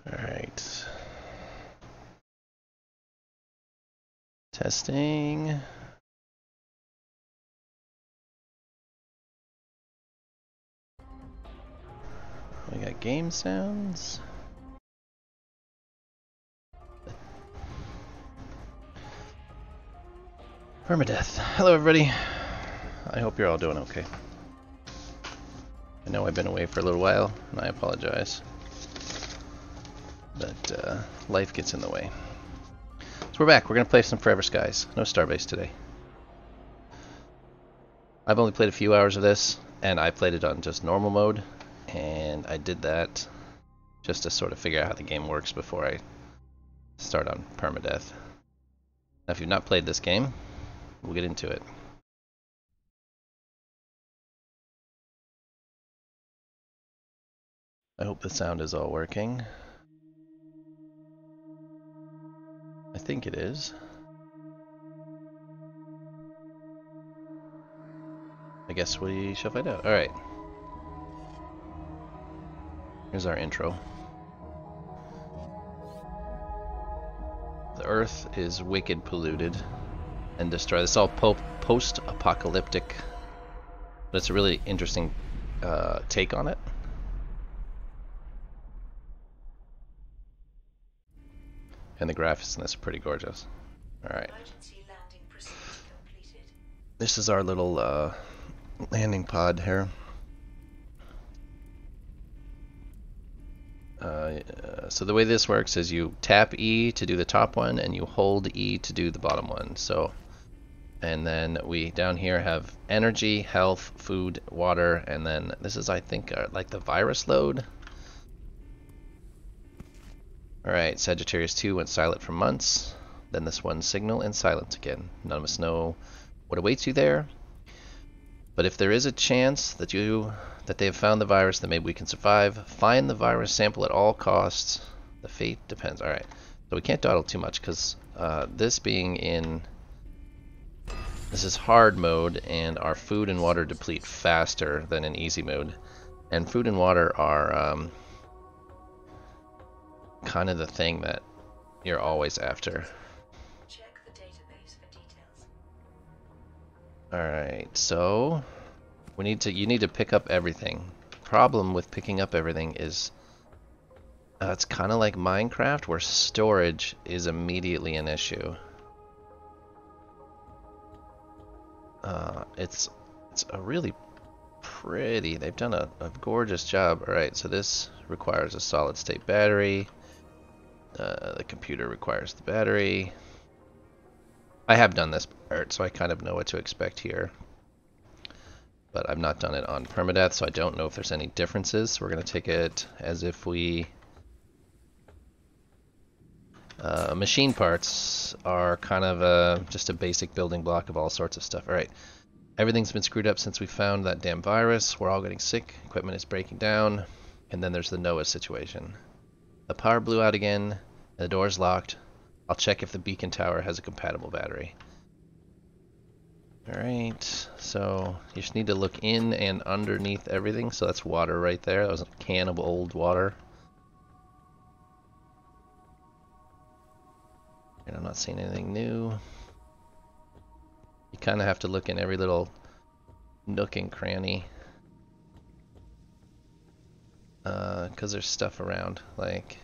Alright. Testing. We got game sounds. Permadeath. Hello everybody. I hope you're all doing okay. I know I've been away for a little while, and I apologize. But life gets in the way. So we're back. We're going to play some Forever Skies. No Starbase today. I've only played a few hours of this, and I played it on just normal mode. And I did that just to sort of figure out how the game works before I start on Permadeath. Now if you've not played this game, we'll get into it. I hope the sound is all working. I think it is. I guess we shall find out. Alright. Here's our intro. The Earth is wicked polluted and destroyed. It's all post-apocalyptic, but it's a really interesting take on it. And the graphics in this are pretty gorgeous. Alright. This is our little landing pod here. So the way this works is you tap E to do the top one, and you hold E to do the bottom one. So, and then we down here have energy, health, food, water, and then this is, I think, like the virus load. Alright, Sagittarius 2 went silent for months. Then this one, signal and silent again. None of us know what awaits you there. But if there is a chance that they have found the virus, then maybe we can survive. Find the virus sample at all costs. The fate depends. Alright, so we can't dawdle too much because this is hard mode, and our food and water deplete faster than in easy mode. And food and water are kind of the thing that you're always after. Check the database for details. Alright, so you need to pick up everything. Problem with picking up everything is it's kind of like Minecraft, where storage is immediately an issue. It's a really pretty, they've done a gorgeous job. Alright, so this requires a solid state battery. The computer requires the battery. I have done this part, so I kind of know what to expect here. But I've not done it on Permadeath, so I don't know if there's any differences. So we're going to take it as if we... machine parts are kind of just a basic building block of all sorts of stuff. Alright, everything's been screwed up since we found that damn virus. We're all getting sick. Equipment is breaking down. And then there's the Noah situation. The power blew out again, and the door's locked. I'll check if the beacon tower has a compatible battery. Alright, so you just need to look in and underneath everything. So that's water right there. That was a can of old water. And I'm not seeing anything new. You kind of have to look in every little nook and cranny. Because there's stuff around, like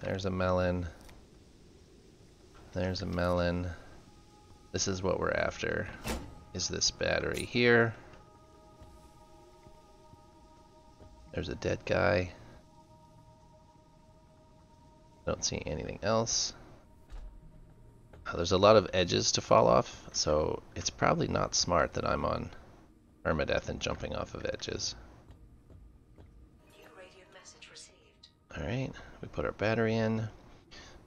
there's a melon, there's a melon. This is what we're after, is this battery here. There's a dead guy. Don't see anything else. There's a lot of edges to fall off, so it's probably not smart that I'm on Permadeath and jumping off of edges. Alright, we put our battery in.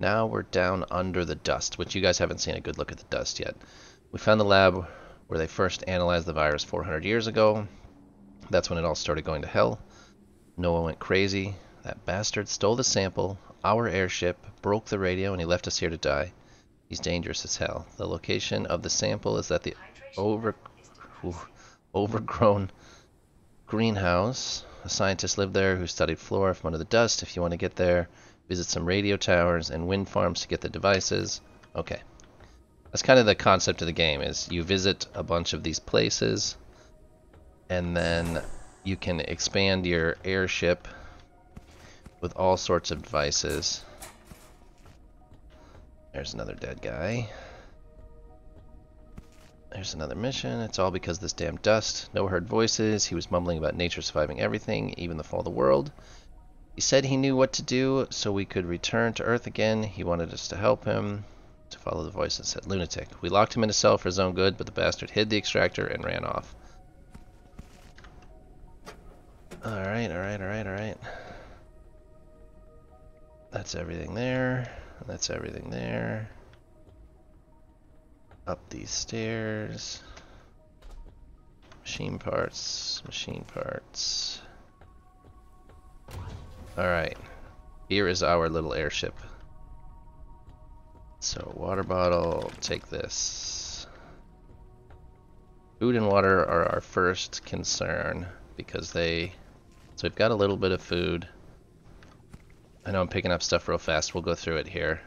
Now we're down under the dust, which you guys haven't seen a good look at the dust yet. We found the lab where they first analyzed the virus 400 years ago. That's when it all started going to hell. Noah went crazy. That bastard stole the sample, our airship, broke the radio, and he left us here to die. He's dangerous as hell. The location of the sample is at the overgrown greenhouse. A scientist lived there who studied flora from under the dust. If you want to get there, visit some radio towers and wind farms to get the devices. Okay. That's kind of the concept of the game, is you visit a bunch of these places, and then you can expand your airship with all sorts of devices. There's another dead guy. There's another mission. It's all because of this damn dust. Noah heard voices. He was mumbling about nature surviving everything, even the fall of the world. He said he knew what to do so we could return to Earth again. He wanted us to help him. To follow the voice and said, lunatic. We locked him in a cell for his own good, but the bastard hid the extractor and ran off. Alright. That's everything there. That's everything there. Up these stairs. Machine parts. Alright. Here is our little airship. So, water bottle, take this. Food and water are our first concern because so we've got a little bit of food. I know I'm picking up stuff real fast. We'll go through it here.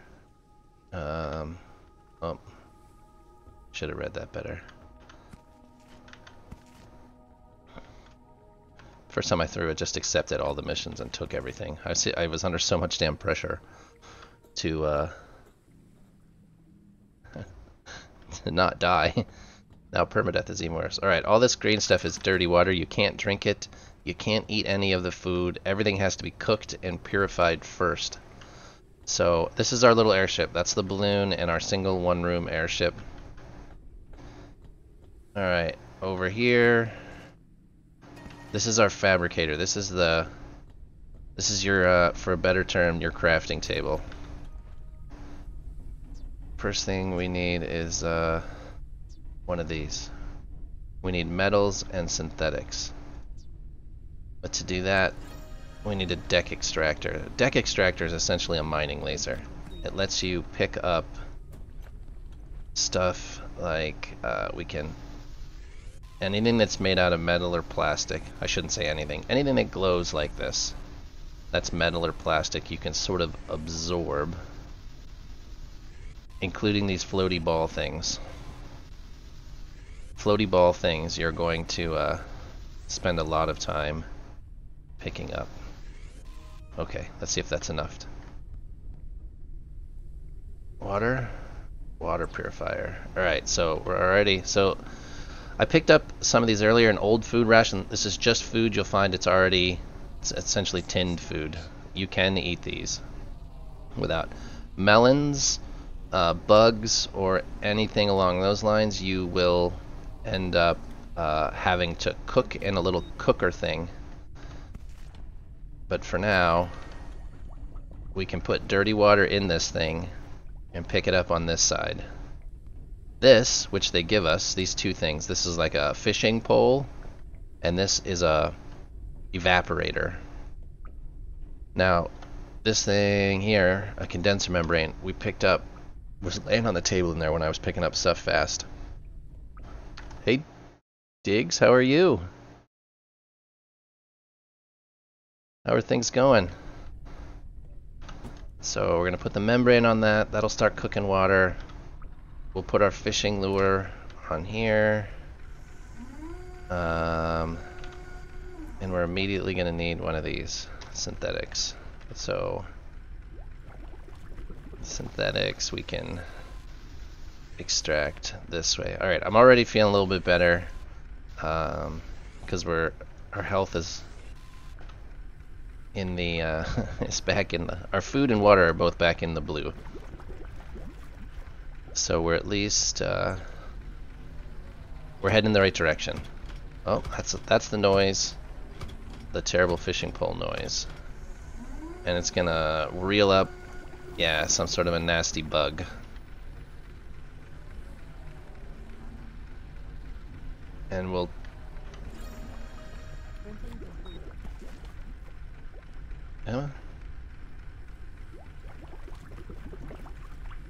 Oh, should have read that better. First time I threw it, just accepted all the missions and took everything. I was under so much damn pressure to to not die. Now permadeath is even worse. Alright, all this green stuff is dirty water. You can't drink it. You can't eat any of the food. Everything has to be cooked and purified first. So this is our little airship. That's the balloon and our single one-room airship. Alright, over here. This is our fabricator. This is your, for a better term, your crafting table. First thing we need is one of these. We need metals and synthetics. But to do that, we need a deck extractor. A deck extractor is essentially a mining laser. It lets you pick up stuff like anything that's made out of metal or plastic. I shouldn't say anything. Anything that glows like this, that's metal or plastic, you can sort of absorb. Including these floaty ball things. Floaty ball things you're going to spend a lot of time picking up. Okay, let's see if that's enough. Water purifier. Alright, so we're already, I picked up some of these earlier, an old food ration. This is just food. You'll find it's essentially tinned food. You can eat these without melons, bugs, or anything along those lines. You will end up having to cook in a little cooker thing. But for now, we can put dirty water in this thing and pick it up on this side. This, which they give us, these two things, this is like a fishing pole, and this is a evaporator. Now, this thing here, a condenser membrane, we picked up, was laying on the table in there when I was picking up stuff fast. Hey, Diggs, how are you? How are things going? So we're gonna put the membrane on that. That'll start cooking water. We'll put our fishing lure on here. And we're immediately gonna need one of these synthetics. So synthetics we can extract this way. Alright, I'm already feeling a little bit better. Because our health is in the is back in the, our food and water are both back in the blue. So we're at least we're heading in the right direction. Oh, that's the noise, the terrible fishing pole noise, and it's gonna reel up, yeah, some sort of a nasty bug. And we'll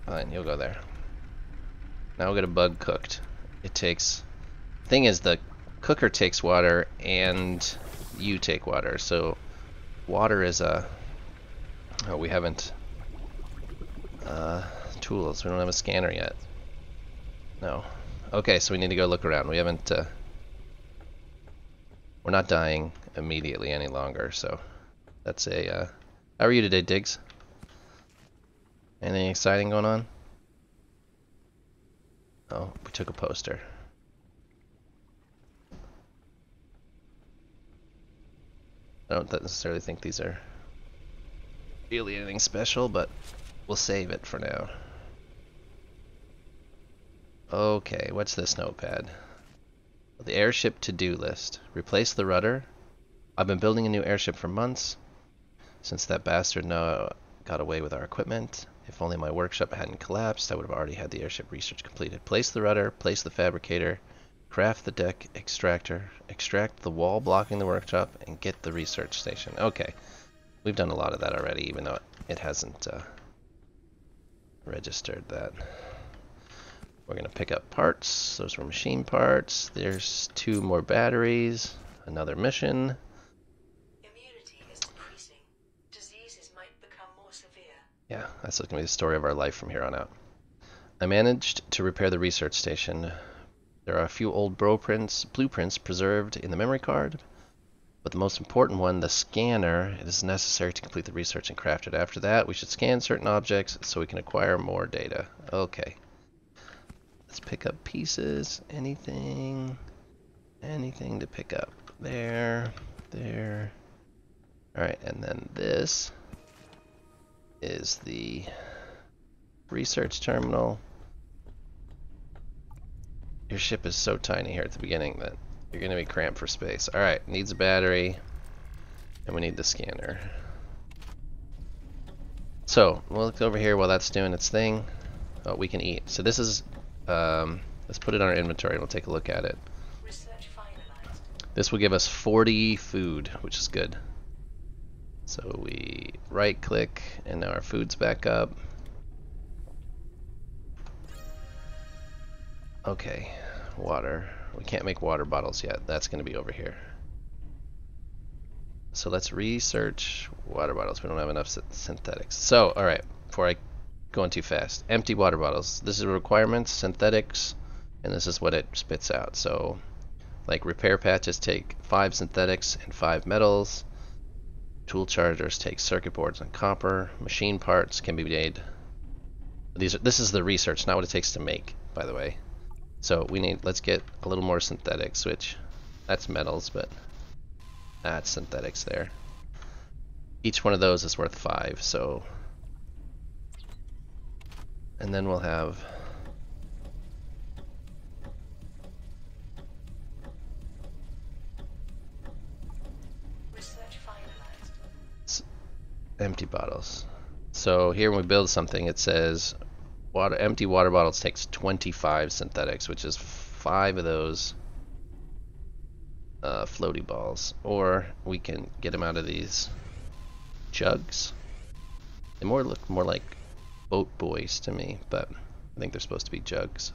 fine, you'll go there. Now we'll get a bug cooked. It takes, thing is, the cooker takes water and you take water. So water is a... Oh, we haven't... tools. We don't have a scanner yet. No. Okay, so we need to go look around. We haven't... we're not dying immediately any longer, so that's a... How are you today, Diggs? Anything exciting going on? Oh, we took a poster. I don't necessarily think these are really anything special, but we'll save it for now. Okay, what's this notepad? The airship to-do list. Replace the rudder. I've been building a new airship for months. Since that bastard Noah got away with our equipment. If only my workshop hadn't collapsed, I would have already had the airship research completed. Place the rudder, place the fabricator, craft the deck extractor, extract the wall blocking the workshop, and get the research station. Okay, we've done a lot of that already, even though it hasn't registered that. We're going to pick up parts. Those were machine parts. There's 2 more batteries. Another mission. Immunity is decreasing. Diseases might become more severe. Yeah, that's going to be the story of our life from here on out. I managed to repair the research station. There are a few old blueprints preserved in the memory card, but the most important one, the scanner, it is necessary to complete the research and craft it. After that, we should scan certain objects so we can acquire more data. Okay. Let's pick up pieces. Anything to pick up. There. Alright, and then this is the research terminal. Your ship is so tiny here at the beginning that you're going to be cramped for space. Alright, needs a battery, and we need the scanner. So, we'll look over here while that's doing its thing. Oh, we can eat. So this is... let's put it on our inventory and we'll take a look at it. Research finalized. This will give us 40 food, which is good. So we right click and now our food's back up. Okay, water. We can't make water bottles yet. That's going to be over here. So let's research water bottles. We don't have enough synthetics. So, alright, before I going too fast. Empty water bottles. This is requirements, synthetics, and this is what it spits out. So, like repair patches take 5 synthetics and 5 metals. Tool chargers take circuit boards and copper. Machine parts can be made. This is the research, not what it takes to make, by the way. So let's get a little more synthetics, which that's metals, but that's synthetics there. Each one of those is worth 5, so. And then we'll have Research finalized. empty bottles. So here when we build something, it says empty water bottles takes 25 synthetics, which is 5 of those floaty balls. Or we can get them out of these jugs. They look more like boat boys to me, but I think they're supposed to be jugs.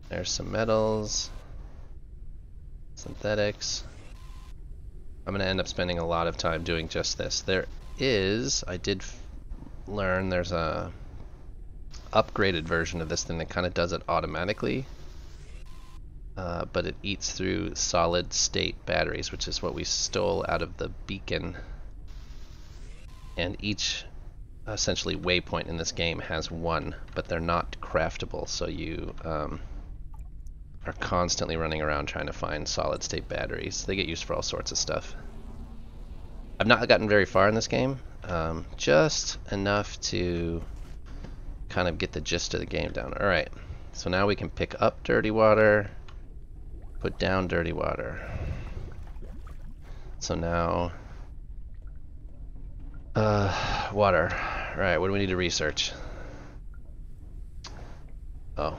There's some metals, synthetics. I'm going to end up spending a lot of time doing just this. I did learn there's a upgraded version of this thing that kind of does it automatically. But it eats through solid state batteries, which is what we stole out of the beacon. And each essentially waypoint in this game has 1, but they're not craftable, so you are constantly running around trying to find solid state batteries. They get used for all sorts of stuff. I've not gotten very far in this game, just enough to kind of get the gist of the game down. Alright, so now we can pick up dirty water, put down dirty water. So now water. Alright, what do we need to research? Oh,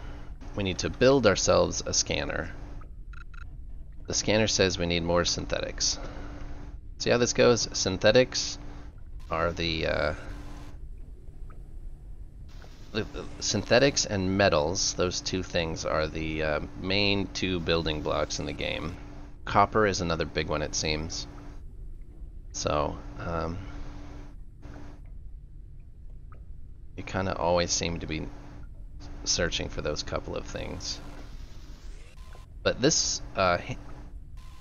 we need to build ourselves a scanner. The scanner says we need more synthetics. See how this goes? Synthetics are the synthetics and metals, those two things are the main two building blocks in the game. Copper is another big one, it seems. So, you kind of always seem to be searching for those couple of things. But this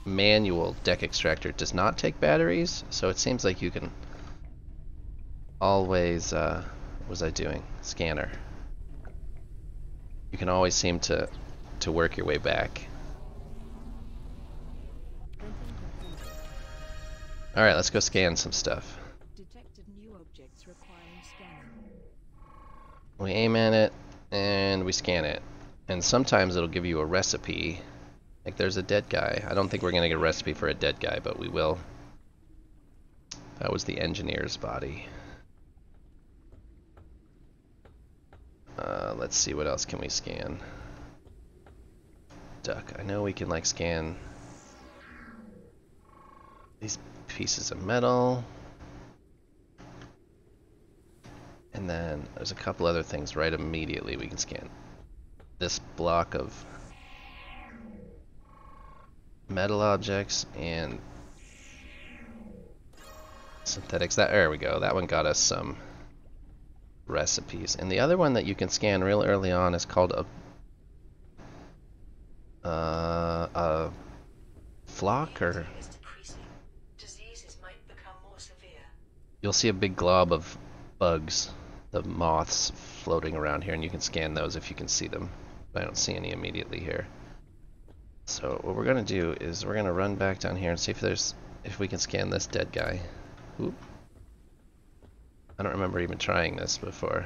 manual deck extractor does not take batteries, so it seems like you can always, what was I doing? Scanner. You can always seem to work your way back. Alright, let's go scan some stuff. Detected new objects requiring scanning. We aim at it, and we scan it. And sometimes it'll give you a recipe. Like there's a dead guy. I don't think we're going to get a recipe for a dead guy, but we will. That was the engineer's body. Let's see, what else can we scan? Duck. I know we can like scan these pieces of metal. And then there's a couple other things right immediately we can scan. This block of metal objects and synthetics. There we go. That one got us some recipes. And the other one that you can scan real early on is called a flock, or Diseases might become more severe. you'll see a big glob of bugs, the moths floating around here, and you can scan those if you can see them. But I don't see any immediately here. So what we're gonna do is we're gonna run back down here and see if we can scan this dead guy. Oop. I don't remember even trying this before.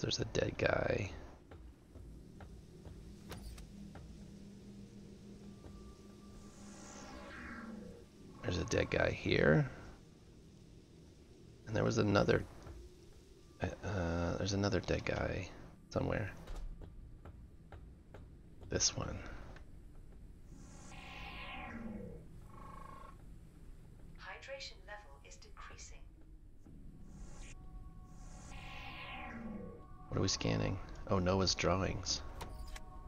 There's a dead guy. There's a dead guy here. And there was another there's another dead guy somewhere. This one. Hydration level is decreasing. What are we scanning? Oh, Noah's drawings.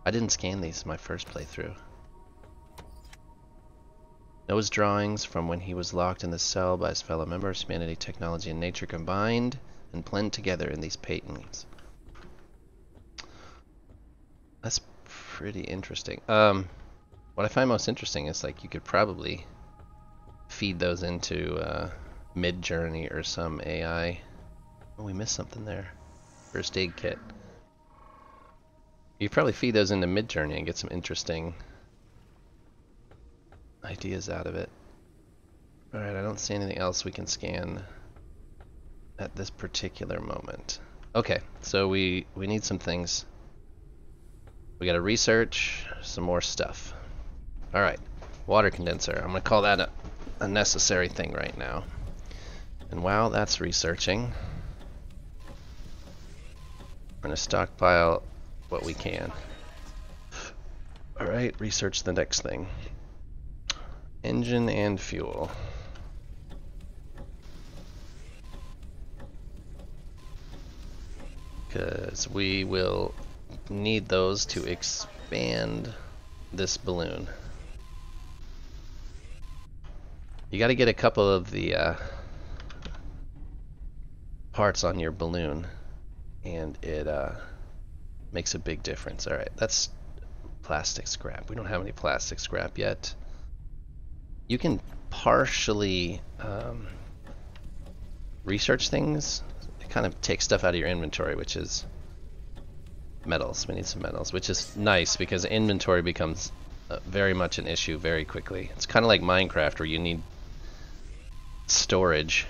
I didn't scan these in my first playthrough. Noah's drawings from when he was locked in the cell by his fellow members. Humanity, technology, and nature combined and blend together in these paintings. That's pretty interesting. What I find most interesting is like you could probably feed those into Mid-Journey or some AI. Oh, we missed something there. First aid kit. You probably feed those into Mid-Journey and get some interesting ideas out of it. Alright, I don't see anything else we can scan at this particular moment. Okay, so we need some things. We gotta research some more stuff. Alright, water condenser. I'm gonna call that a necessary thing right now. And while that's researching, we're gonna stockpile what we can. Alright, research the next thing. Engine and fuel. Because we will need those to expand this balloon. You got to get a couple of the parts on your balloon, and it makes a big difference. Alright, that's plastic scrap. We don't have any plastic scrap yet. You can partially research things. It kind of takes stuff out of your inventory, which is metals. We need some metals, which is nice because inventory becomes very much an issue very quickly. It's kind of like Minecraft where you need storage,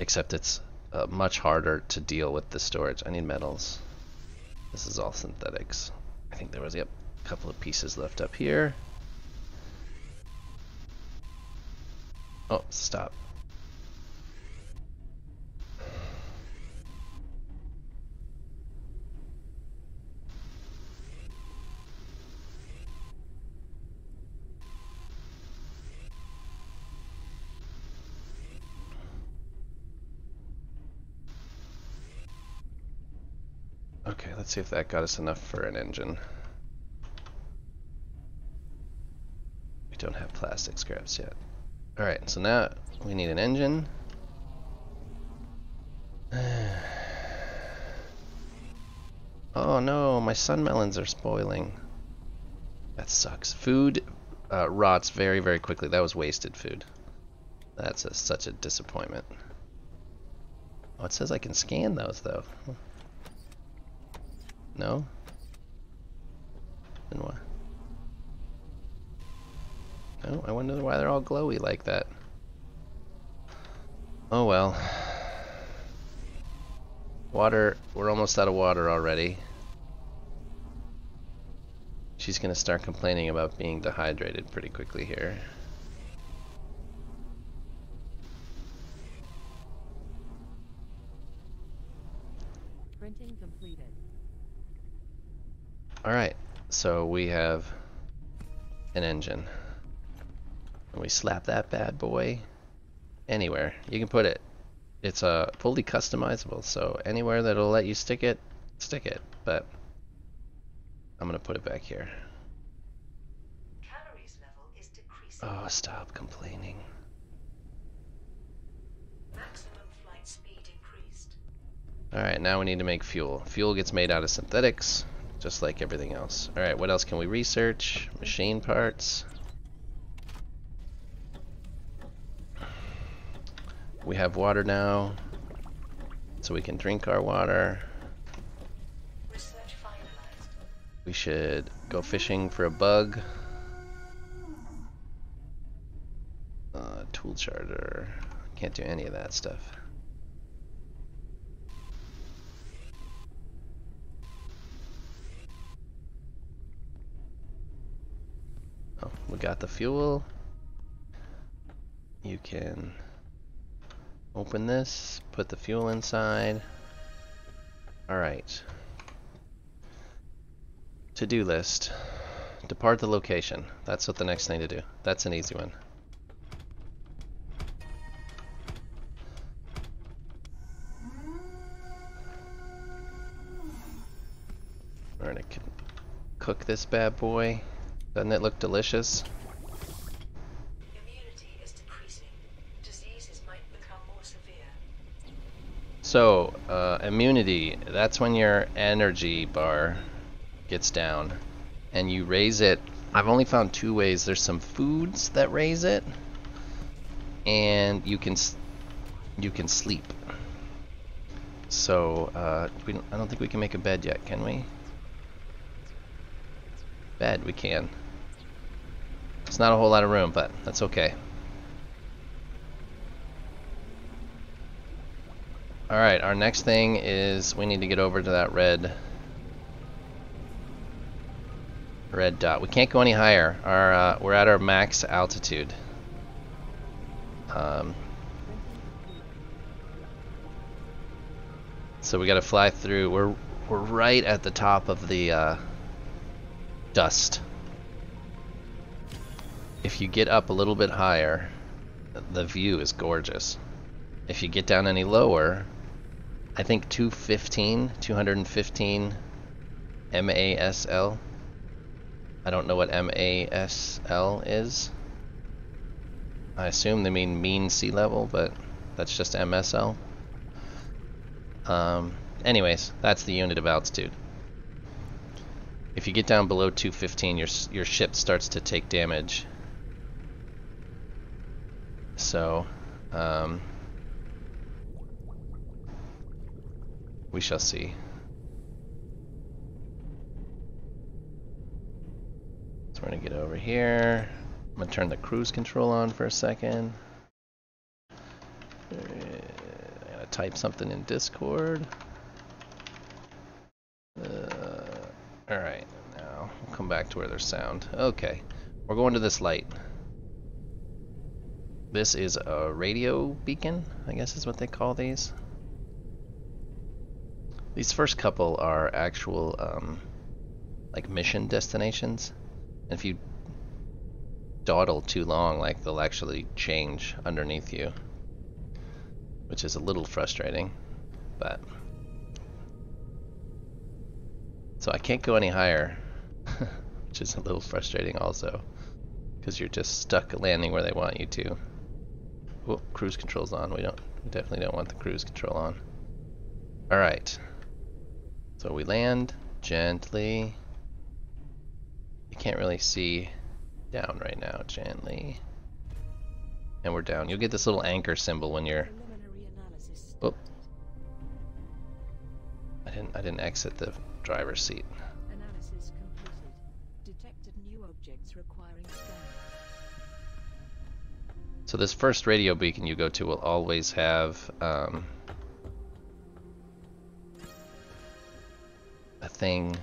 except it's much harder to deal with the storage. I need metals. This is all synthetics. I think there was, yep, a couple of pieces left up here. Oh, stop. Okay, let's see if that got us enough for an engine. We don't have plastic scraps yet. Alright, so now we need an engine. Oh no, my sun melons are spoiling. That sucks. Food rots very, very quickly. That was wasted food. That's such a disappointment. Oh, it says I can scan those though. No? Then what? No, I wonder why they're all glowy like that. Oh well. Water, we're almost out of water already. She's gonna start complaining about being dehydrated pretty quickly here. Printing completed. Alright, so we have an engine. And we slap that bad boy anywhere. You can put it. It's fully customizable, so anywhere that'll let you stick it, but I'm gonna put it back here. Calories level is decreasing. Oh, stop complaining. Maximum flight speed increased. Alright, now we need to make fuel. Fuel gets made out of synthetics, just like everything else. Alright, what else can we research? Machine parts. We have water now, so we can drink our water. Research finalized. We should go fishing for a bug. Tool charger. Can't do any of that stuff. Oh, we got the fuel. You can open this, put the fuel inside. Alright. To-do list. Depart the location. That's what the next thing to do. That's an easy one. We're gonna cook this bad boy. Doesn't it look delicious? Immunity is decreasing. Diseases might become more severe. So, immunity, that's when your energy bar gets down and you raise it. I've only found two ways. There's some foods that raise it, and you can sleep. So, I don't think we can make a bed yet, can we? Bed, we can. It's not a whole lot of room, but that's okay. Alright, our next thing is we need to get over to that red dot. We can't go any higher. We're at our max altitude. So we gotta fly through. We're right at the top of the dust. If you get up a little bit higher, the view is gorgeous. If you get down any lower, I think 215 MASL. I don't know what MASL is. I assume they mean mean sea level, but that's just MSL. Anyways, that's the unit of altitude. If you get down below 215, your ship starts to take damage. So, we shall see. So we're gonna get over here. I'm gonna turn the cruise control on for a second. I gotta type something in Discord. Alright, now we'll come back to where there's sound. Okay, we're going to this light. This is a radio beacon, I guess is what they call these. These first couple are actual like mission destinations. And if you dawdle too long, like they'll actually change underneath you, which is a little frustrating, but So I can't go any higher, which is a little frustrating also, because you're just stuck landing where they want you to. Oh, cruise control's on. We definitely don't want the cruise control on. All right. So we land gently. You can't really see down right now. Gently. And we're down. You'll get this little anchor symbol when you're. Preliminary analysis Oh, started. I didn't exit the driver's seat. Analysis completed. Detected new objects requiring scanning. So this first radio beacon you go to will always have a thing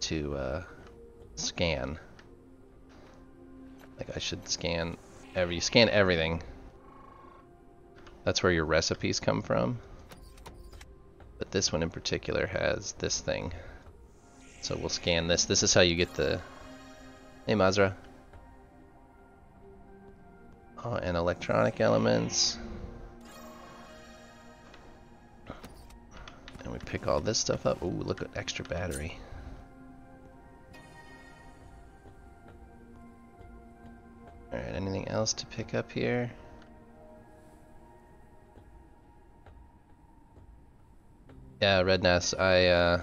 to scan. Like I should scan you scan everything. That's where your recipes come from. But this one in particular has this thing. So we'll scan this. This is how you get the... Hey Mazra. Oh, and electronic elements. And we pick all this stuff up. Ooh, look at extra battery. Alright, anything else to pick up here? Yeah, Redness, I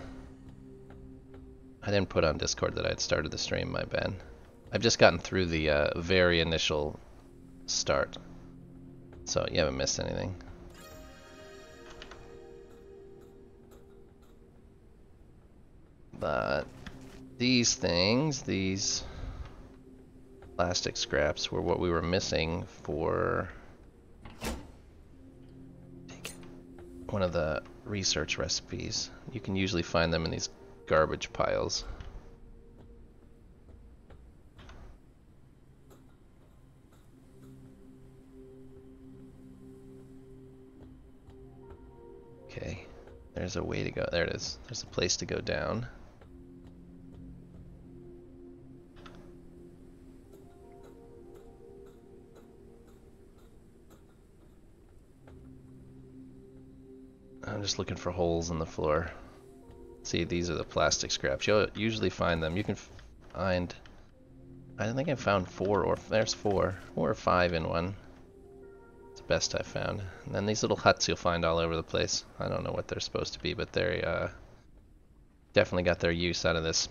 didn't put on Discord that I'd started the stream, my bad. I've just gotten through the very initial start, so you haven't missed anything. But these things, these plastic scraps, were what we were missing for one of the research recipes. You can usually find them in these garbage piles. Okay, there's a way to go. There it is. There's a place to go down. I'm just looking for holes in the floor. See, these are the plastic scraps. You'll usually find them. You can find... I think I found there's four or five in one. It's the best I've found. And then these little huts you'll find all over the place. I don't know what they're supposed to be, but they definitely got their use out of this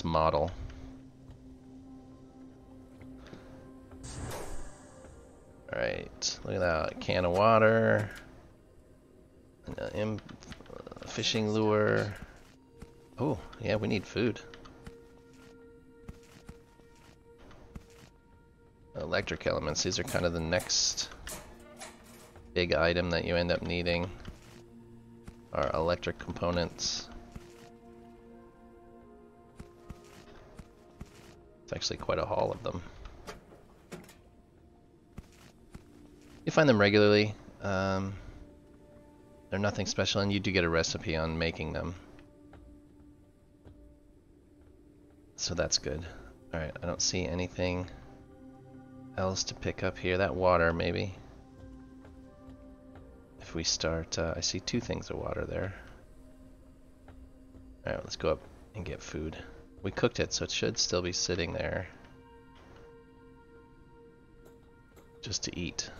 model. Alright, look at that. A can of water. Fishing lure. Oh, yeah, we need food. Electric elements. These are kind of the next big item that you end up needing. Are electric components. It's actually quite a haul of them. You find them regularly. They're nothing special, and you do get a recipe on making them. So that's good. Alright, I don't see anything else to pick up here. That water, maybe. If we start, I see two things of water there. Alright, let's go up and get food. We cooked it, so it should still be sitting there. Just to eat.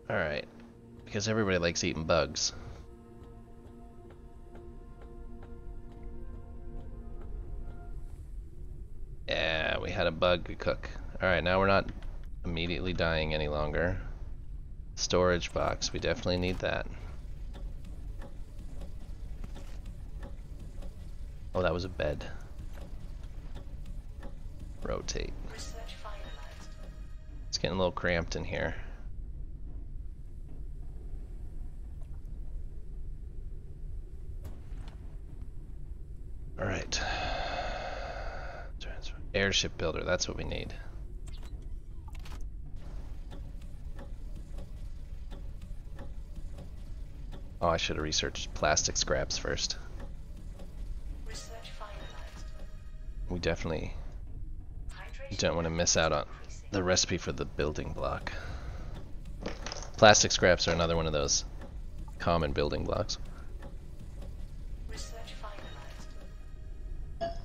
Alright, because everybody likes eating bugs. Yeah, we had a bug to cook. Alright, now we're not immediately dying any longer. Storage box, we definitely need that. Oh, that was a bed. Rotate. Research finalized. It's getting a little cramped in here. Alright. Airship builder, that's what we need. Oh, I should have researched plastic scraps first. Research finalized. We definitely Hydration don't want to miss out on increasing. the recipe for the building block. Plastic scraps are another one of those common building blocks. Research finalized.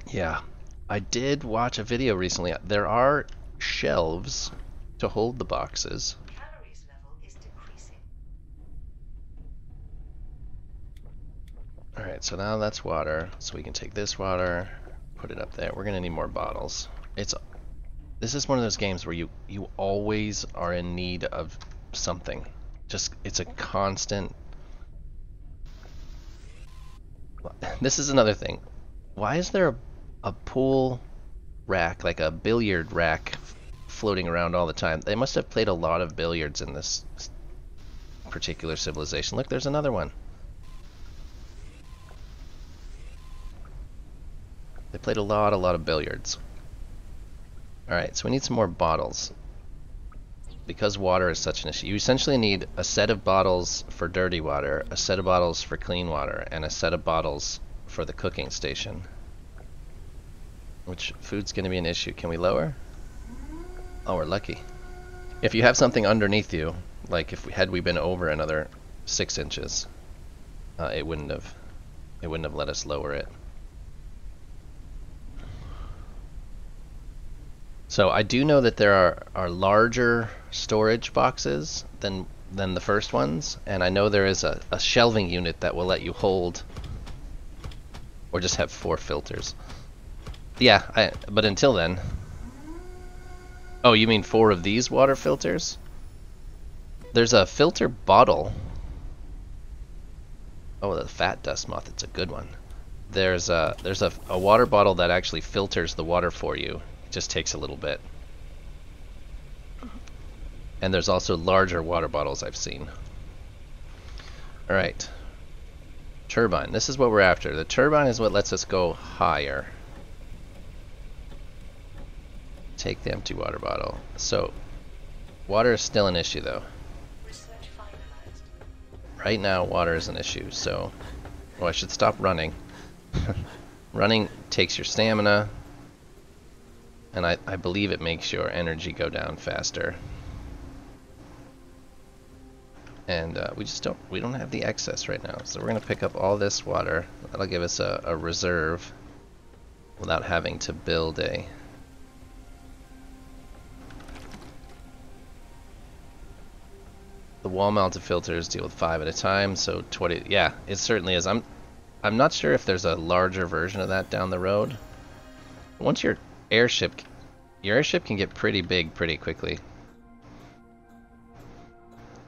Yeah, I did watch a video recently. There are shelves to hold the boxes. Calories level is decreasing. Alright, so now that's water. So we can take this water, put it up there. We're gonna need more bottles. This is one of those games where you always are in need of something. Just, it's a constant... This is another thing. Why is there a pool rack, like a billiard rack, floating around all the time? They must have played a lot of billiards in this particular civilization. Look, there's another one. They played a lot of billiards. Alright, so we need some more bottles. Because water is such an issue, you essentially need a set of bottles for dirty water, a set of bottles for clean water, and a set of bottles for the cooking station. Which food's going to be an issue. Can we lower? Oh, we're lucky. If you have something underneath you, like if we been over another 6 inches, it wouldn't have let us lower it. So I do know that there are larger storage boxes than the first ones, and I know there is a shelving unit that will let you hold, or just have 4 filters. Yeah, but until then... Oh, you mean 4 of these water filters? There's a filter bottle. Oh, the fat dust moth, it's a good one. There's a water bottle that actually filters the water for you. Just takes a little bit. And there's also larger water bottles I've seen. Alright. Turbine. This is what we're after. The turbine is what lets us go higher. Take the empty water bottle. So, water is still an issue though. Research finalized. Right now, water is an issue, so... Oh, I should stop running. Running takes your stamina. And I believe it makes your energy go down faster. And we don't have the excess right now. So we're going to pick up all this water. That'll give us a reserve without having to build a... The wall-mounted filters deal with 5 at a time, so 20... Yeah, it certainly is. I'm not sure if there's a larger version of that down the road. Once your airship can get pretty big pretty quickly.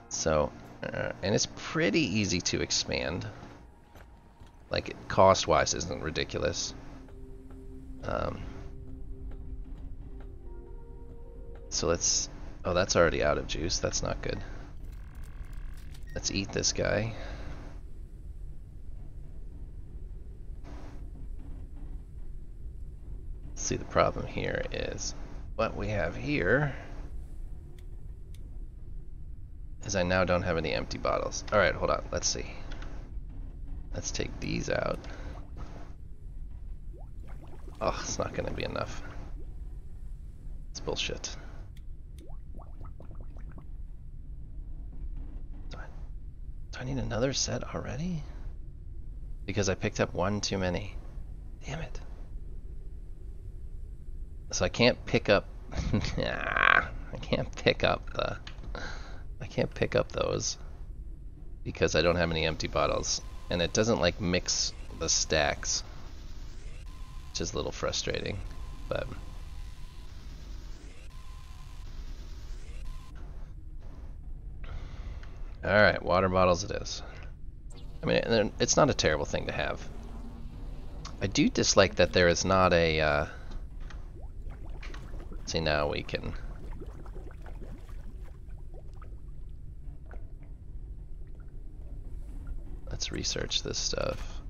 So, and it's pretty easy to expand. Like, cost-wise isn't ridiculous. So let's... Oh, that's already out of juice. That's not good. Let's eat this guy. See, the problem here is what we have here is I now don't have any empty bottles. Alright, hold on. Let's see. Let's take these out. Oh, it's not going to be enough. It's bullshit. Do I need another set already? Because I picked up 1 too many. Damn it. So I can't pick up... I can't pick up those because I don't have any empty bottles, and it doesn't like mix the stacks, which is a little frustrating. But all right, water bottles it is. I mean, it's not a terrible thing to have. I do dislike that there is not a see, now we can... Let's research this stuff.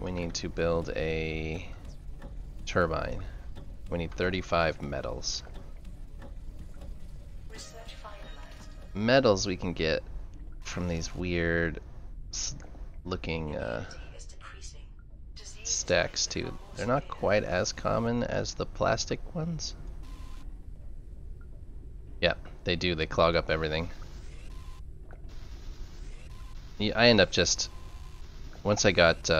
We need to build a turbine. We need 35 metals. Research finalized. Metals we can get from these weird looking Immunity is decreasing. Disease stacks too. They're not quite as common as the plastic ones. Yeah, they do. They clog up everything. I end up just, once I got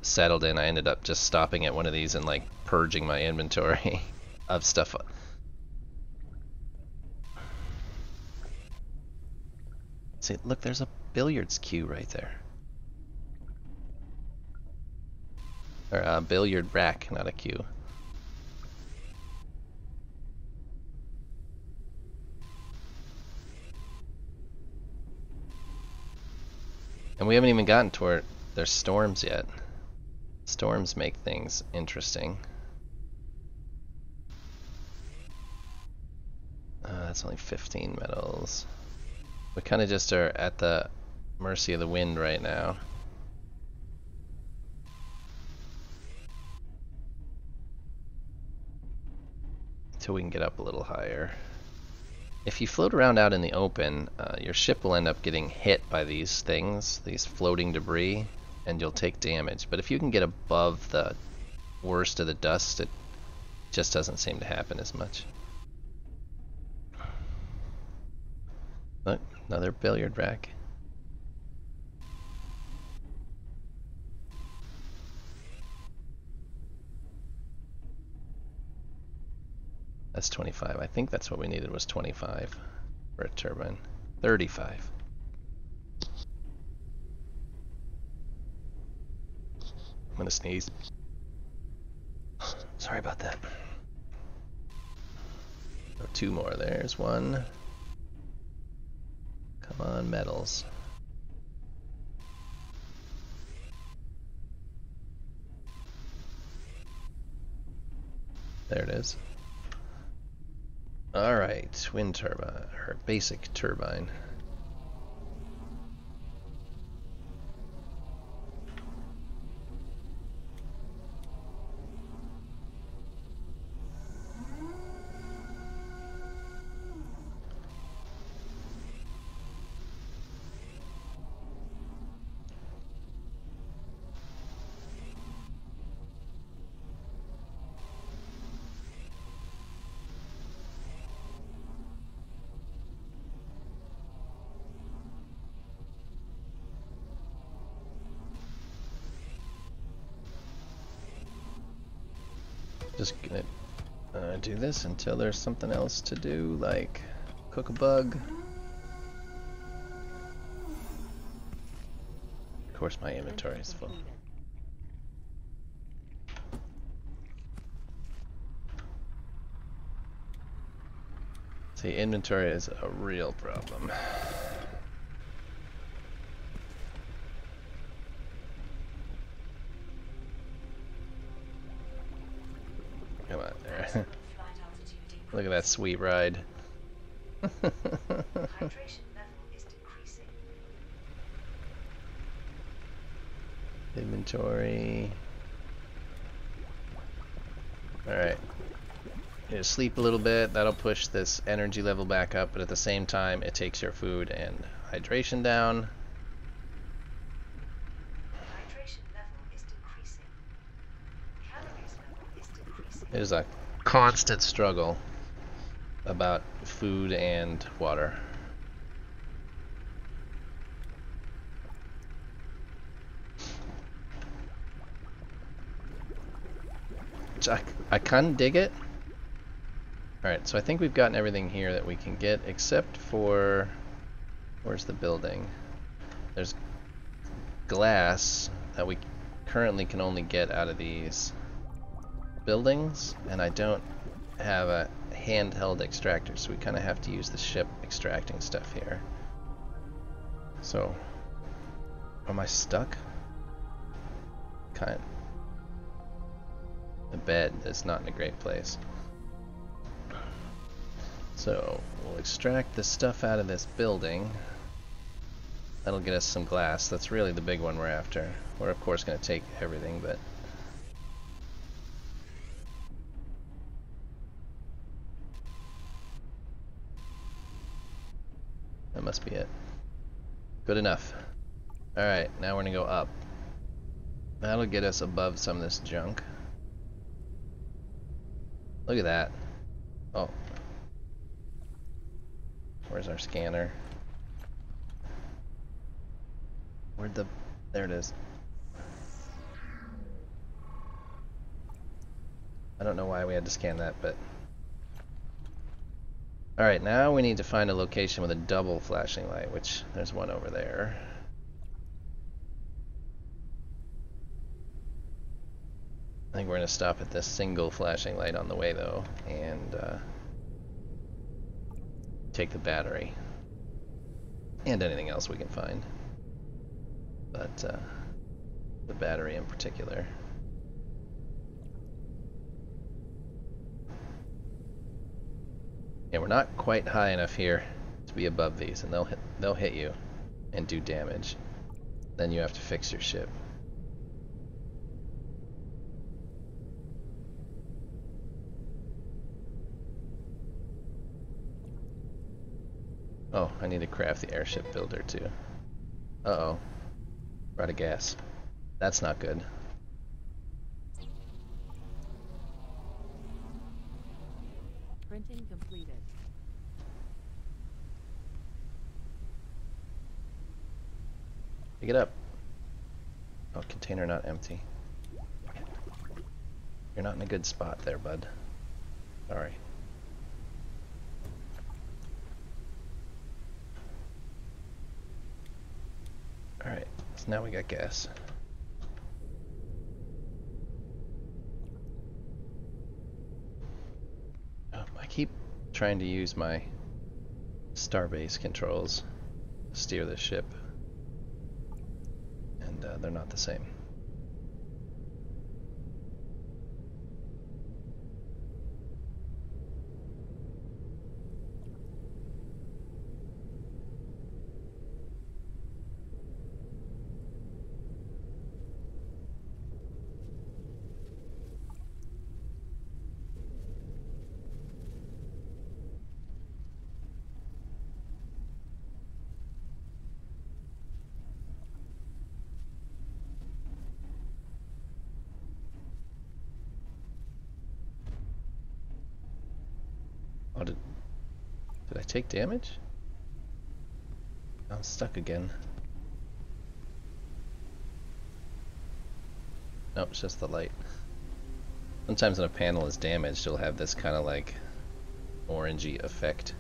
settled in, I ended up just stopping at one of these and like purging my inventory of stuff. See, look, there's a billiards cue right there. Or a billiard rack, not a cue. And we haven't even gotten to where there's storms yet. Storms make things interesting. That's only 15 metals. We kind of just are at the mercy of the wind right now. Until we can get up a little higher. If you float around out in the open, your ship will end up getting hit by these things, these floating debris, and you'll take damage. But if you can get above the worst of the dust, it just doesn't seem to happen as much. Look, another billiard rack. That's 25. I think that's what we needed was 25 for a turbine. 35. I'm gonna sneeze. Sorry about that. Oh, 2 more. There's 1. Come on, metals. There it is. Alright, wind turbine, or basic turbine. Just gonna do this until there's something else to do, like cook a bug. Of course my inventory is full. See, inventory is a real problem. Come on, there. Look at that sweet ride. Inventory. Alright. You sleep a little bit, that'll push this energy level back up, but at the same time it takes your food and hydration down. It is a constant struggle about food and water. Which I kind of dig it. Alright, so I think we've gotten everything here that we can get, except for... Where's the building? There's glass that we currently can only get out of these buildings, and I don't have a handheld extractor, so we kind of have to use the ship extracting stuff here. So, am I stuck? Kind of. The bed is not in a great place. So, we'll extract the stuff out of this building. That'll get us some glass. That's really the big one we're after. We're of course going to take everything, but... that must be it. Good enough. Alright, now we're going to go up. That'll get us above some of this junk. Look at that. Oh. Where's our scanner? Where'd the... There it is. I don't know why we had to scan that, but... Alright, now we need to find a location with a double flashing light, which there's one over there. I think we're going to stop at this single flashing light on the way, though, and take the battery. And anything else we can find. But the battery in particular. Yeah, we're not quite high enough here to be above these, and they'll hit you and do damage. Then you have to fix your ship. Oh, I need to craft the airship builder too. Uh-oh. We're out of gas. That's not good. Printing completed. Pick it up. Oh, container not empty. You're not in a good spot there, bud. Sorry. Alright, so now we got gas. I keep trying to use my starbase controls to steer the ship, and they're not the same. Oh, did I take damage? I'm stuck again. Nope, it's just the light. Sometimes when a panel is damaged, you'll have this kind of like orangey effect.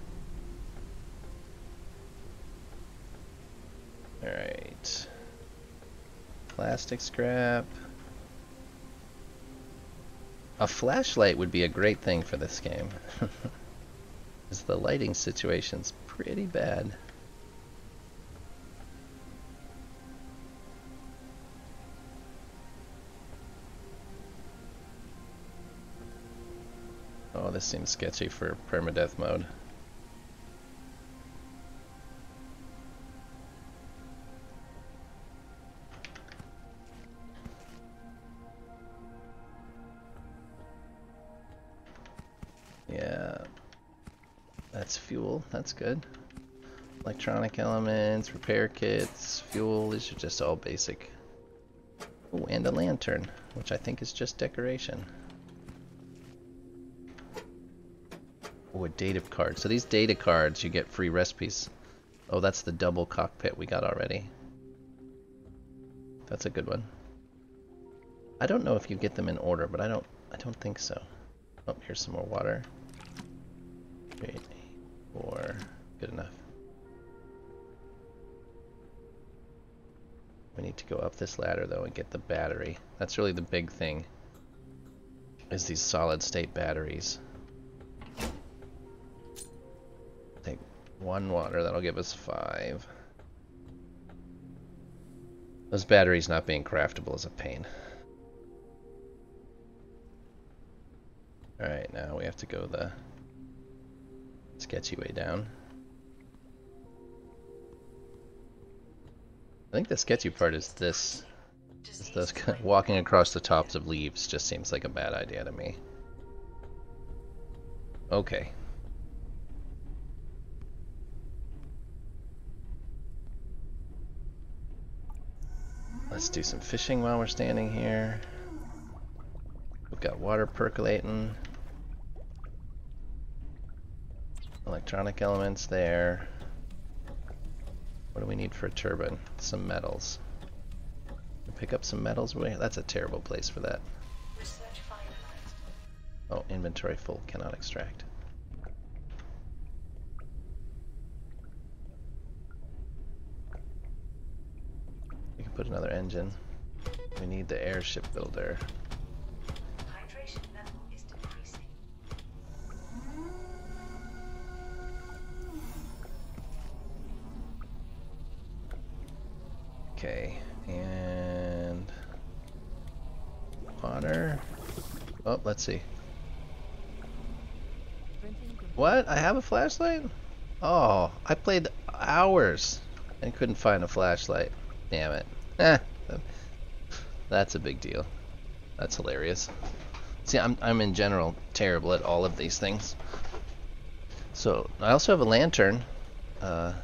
Alright. Plastic scrap. A flashlight would be a great thing for this game. Because the lighting situation's pretty bad. Oh, this seems sketchy for permadeath mode. Yeah, that's fuel, that's good. Electronic elements, repair kits, fuel, these are just all basic. Oh, and a lantern, which I think is just decoration. Oh, a data card. So these data cards, you get free recipes. Oh, that's the double cockpit we got already. That's a good one. I don't know if you get them in order, but I don't think so. Oh, here's some more water. 3, 4, good enough. We need to go up this ladder though and get the battery. That's really the big thing, is these solid state batteries. Take 1 water, that'll give us 5. Those batteries not being craftable is a pain. Alright, now we have to go the sketchy way down. I think the sketchy part is this. Those walking across the tops of leaves just seems like a bad idea to me. Okay. Let's do some fishing while we're standing here. We've got water percolating. Electronic elements there. What do we need for a turbine? Some metals. pick up some metals? That's a terrible place for that. Research finalized. Oh, inventory full, cannot extract. We can put another engine. We need the airship builder. Hydration level is decreasing. Okay, and water. Oh, let's see. What? I have a flashlight? Oh, I played hours and couldn't find a flashlight. Damn it. Eh, that's a big deal. That's hilarious. See, I'm in general terrible at all of these things. So, I also have a lantern. We're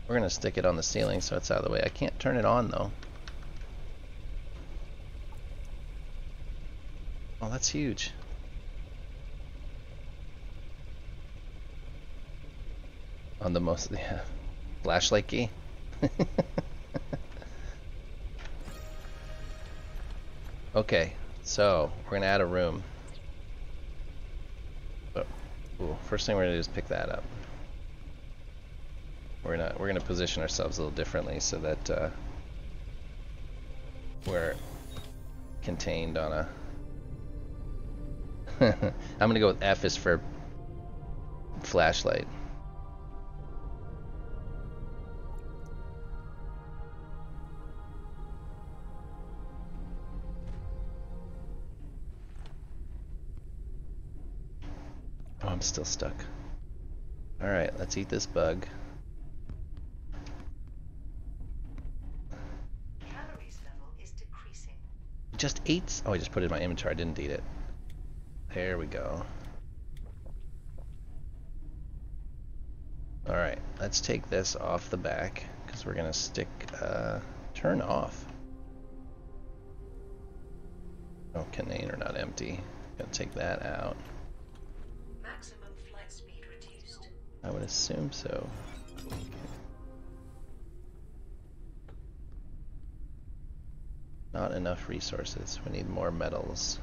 gonna stick it on the ceiling so it's out of the way. I can't turn it on though. Oh, that's huge. On the most, yeah, flashlight key. Okay, so we're gonna add a room. But, ooh, first thing we're gonna do is pick that up. We're gonna position ourselves a little differently so that we're contained on a. I'm gonna go with F is for flashlight. Oh, I'm still stuck. Alright, let's eat this bug. Calories level is decreasing. Just ate. Oh, I just put it in my inventory. I didn't eat it. There we go. Alright, let's take this off the back because we're gonna stick turn off. Oh, container not empty. Gonna take that out. Maximum flight speed reduced. I would assume so. Okay. Not enough resources. We need more metals.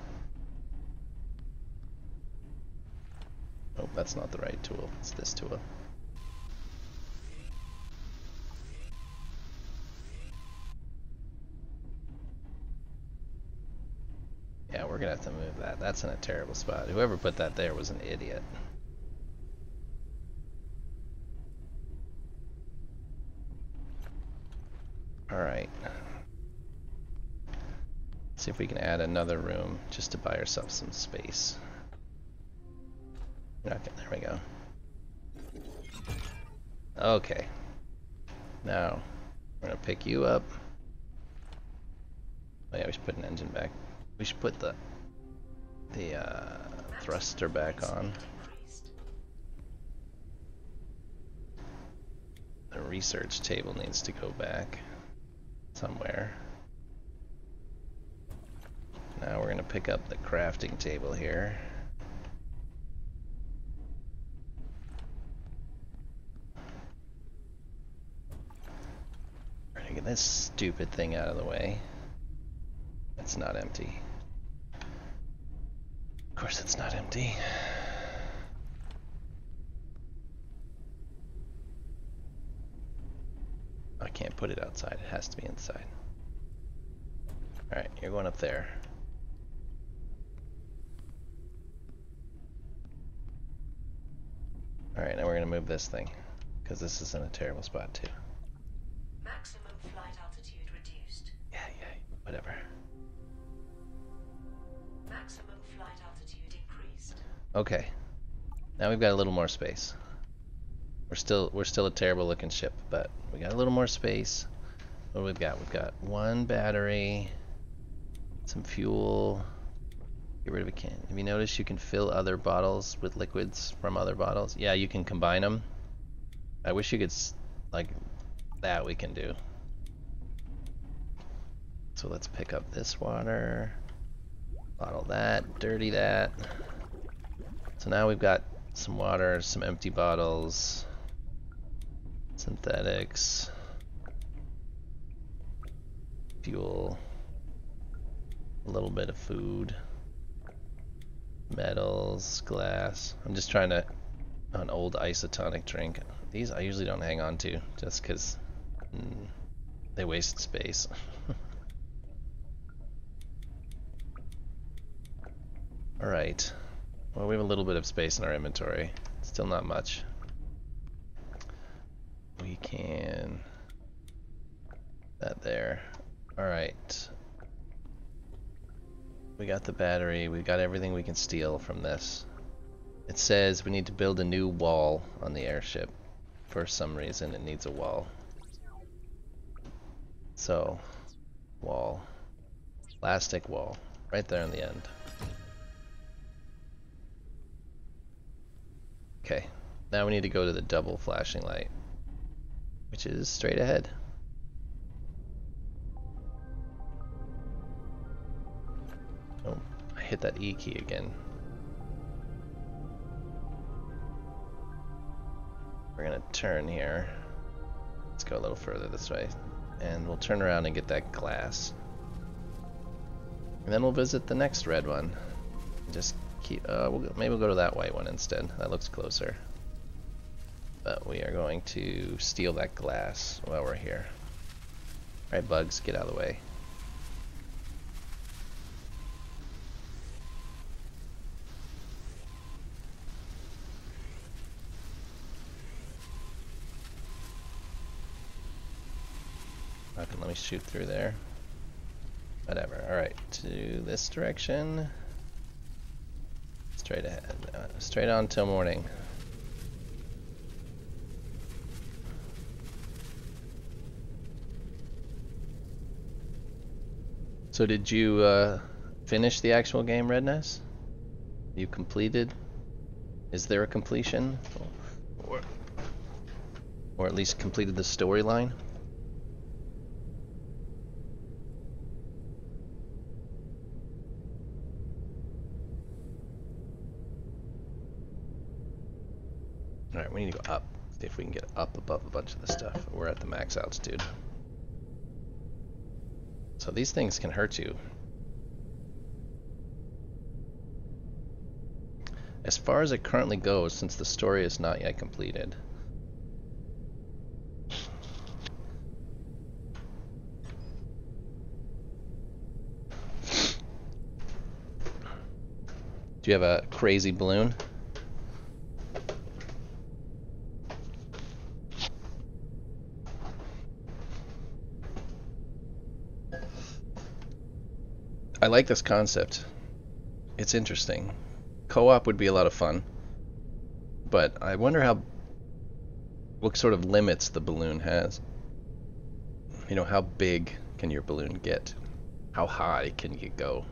Oh, that's not the right tool. It's this tool. Yeah, we're gonna have to move that. That's in a terrible spot. Whoever put that there was an idiot. Alright. See if we can add another room just to buy ourselves some space. Okay, there we go. Okay. Now, we're gonna pick you up. Oh yeah, we should put an engine back. We should put the thruster back on. The research table needs to go back somewhere. Now we're gonna pick up the crafting table here. We're gonna get this stupid thing out of the way. It's not empty. Of course it's not empty. I can't put it outside, it has to be inside. Alright, you're going up there. Alright, now we're going to move this thing, because this is in a terrible spot too. Maximum flight altitude reduced. Yeah, whatever. Maximum flight altitude increased. Okay, now we've got a little more space. We're still a terrible looking ship, but we got a little more space. What do we've got? We've got one battery, some fuel. Get rid of a can. Have you noticed you can fill other bottles with liquids from other bottles? Yeah, you can combine them. I wish you could, like, that we can do. So let's pick up this water, bottle that, dirty that. So now we've got some water, some empty bottles, synthetics. fuel, a little bit of food, metals, glass. I'm just trying to, an old isotonic drink. These I usually don't hang on to just because they waste space. Alright, well, we have a little bit of space in our inventory, still not much. We can, that there. Alright, we got the battery, we got everything we can steal from this. It says we need to build a new wall on the airship. For some reason it needs a wall. So, wall. Plastic wall. Right there in the end. Okay, now we need to go to the double flashing light, which is straight ahead. Oh, I hit that E key again. We're gonna turn here. Let's go a little further this way. And we'll turn around and get that glass. And then we'll visit the next red one. Just keep, maybe we'll go to that white one instead. That looks closer. But we are going to steal that glass while we're here. Alright, bugs, get out of the way. Okay, let me shoot through there. Whatever. Alright, to this direction. Straight ahead. Straight on till morning. So did you finish the actual game, Redness? You completed? Is there a completion? Or at least completed the storyline? Alright, we need to go up. See if we can get up above a bunch of this stuff. We're at the max altitude. So these things can hurt you. As far as it currently goes, since the story is not yet completed, do you have a crazy balloon? I like this concept. It's interesting. Co-op would be a lot of fun. But I wonder what sort of limits the balloon has. You know, how big can your balloon get? How high can you go?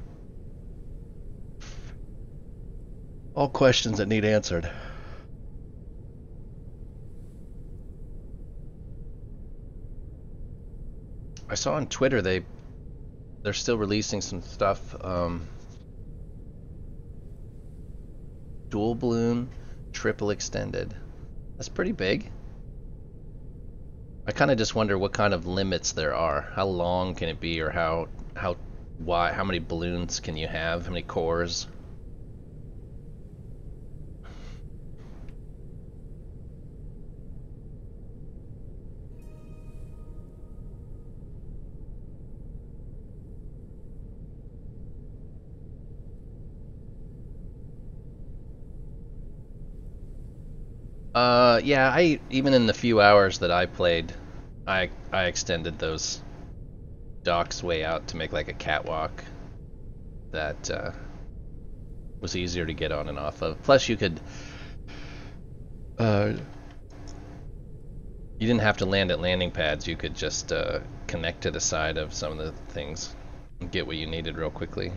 All questions that need answered. I saw on Twitter they're still releasing some stuff. Dual balloon, triple extended. That's pretty big. I kind of just wonder what kind of limits there are. How long can it be, or how wide? How many balloons can you have? How many cores? Yeah, even in the few hours that I played, I extended those docks way out to make like a catwalk that was easier to get on and off of. Plus you could you didn't have to land at landing pads. You could just connect to the side of some of the things and get what you needed real quickly.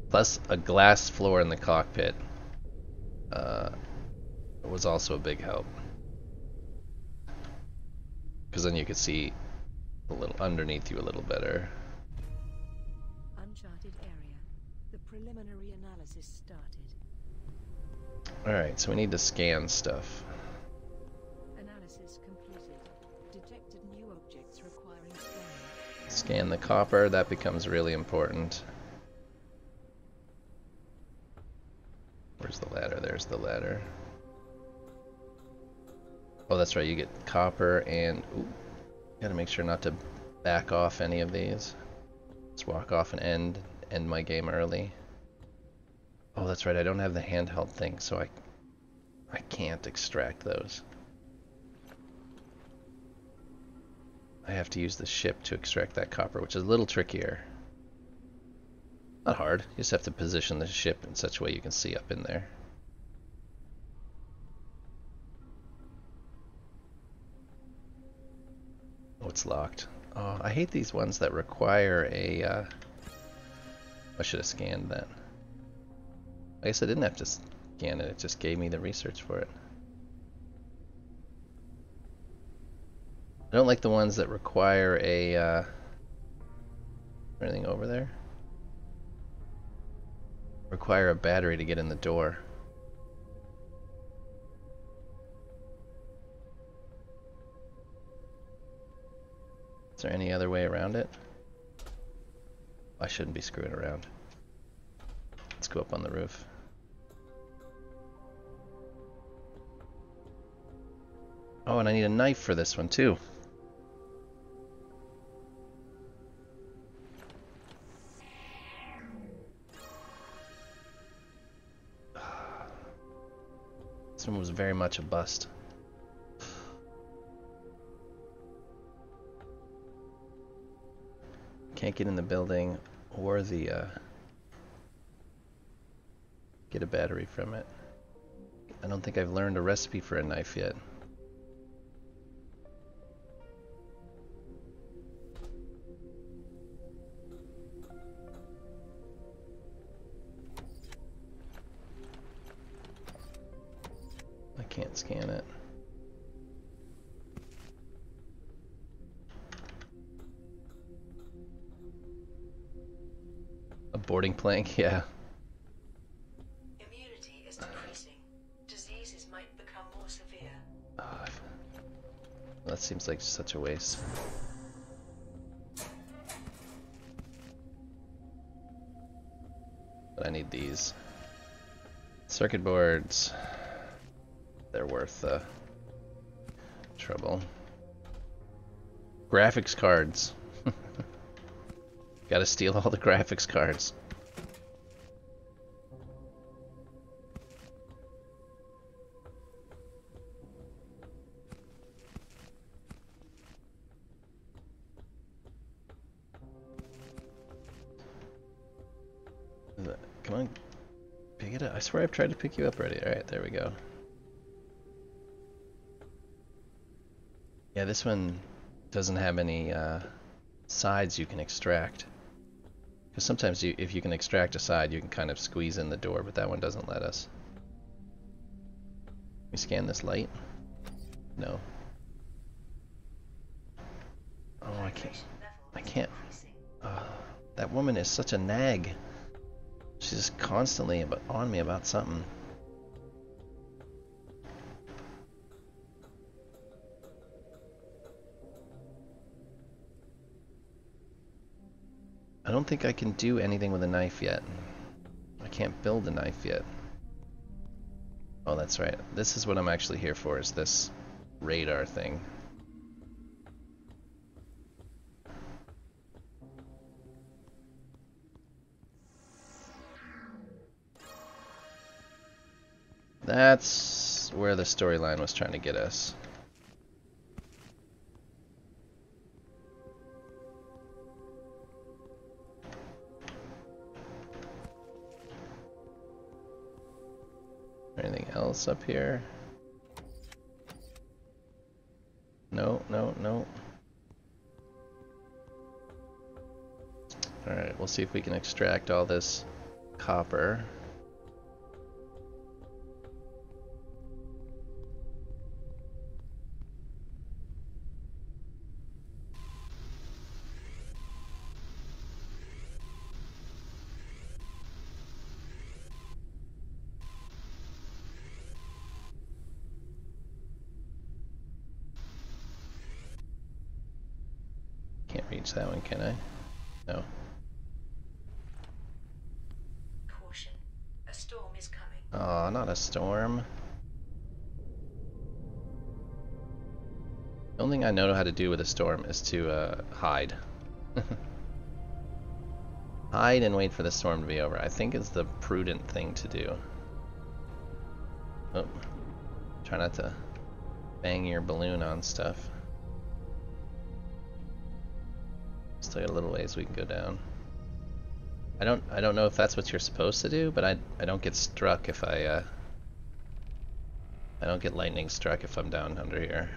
Plus a glass floor in the cockpit was also a big help, because then you could see a little underneath you a little better. Uncharted area. The preliminary analysis started. Alright, so we need to scan stuff. Analysis completed. Detected new objects requiring scanning. Scan the copper, that becomes really important. Where's the ladder? There's the ladder. Oh, that's right, you get copper and... Ooh, gotta make sure not to back off any of these. Let's walk off and end my game early. Oh, that's right, I don't have the handheld thing, so I can't extract those. I have to use the ship to extract that copper, which is a little trickier. Not hard, you just have to position the ship in such a way you can see up in there. Oh, it's locked. Oh, I hate these ones that require a... I should have scanned that. I guess I didn't have to scan it, it just gave me the research for it. I don't like the ones that require a... anything over there? Require a battery to get in the door. Is there any other way around it? I shouldn't be screwing around. Let's go up on the roof. Oh, and I need a knife for this one too. This one was very much a bust. Can't get in the building or the get a battery from it. I don't think I've learned a recipe for a knife yet. I can't scan it. A boarding plank, yeah. Immunity is decreasing. Diseases might become more severe. Oh, that seems like such a waste. But I need these. Circuit boards. They're worth the trouble. Graphics cards. Gotta steal all the graphics cards. Come on, pick it up. I swear I've tried to pick you up already. Alright, there we go. Yeah, this one doesn't have any sides you can extract. Because sometimes if you can extract a side, you can kind of squeeze in the door, but that one doesn't let us. Can we scan this light? No. Oh, I can't. I can't. That woman is such a nag. She's just constantly on me about something. I don't think I can do anything with a knife yet. I can't build a knife yet. Oh, that's right. This is what I'm actually here for, is this radar thing. That's where the storyline was trying to get us. Anything else up here? No, no, no. Alright, we'll see if we can extract all this copper. reach that one, can I? No. Caution. A storm is coming. Oh, not a storm. The only thing I know how to do with a storm is to hide. Hide and wait for the storm to be over. I think is the prudent thing to do. Oh, try not to bang your balloon on stuff. Still got a little ways we can go down. I don't know if that's what you're supposed to do, but I don't get struck if I don't get lightning struck if I'm down under here.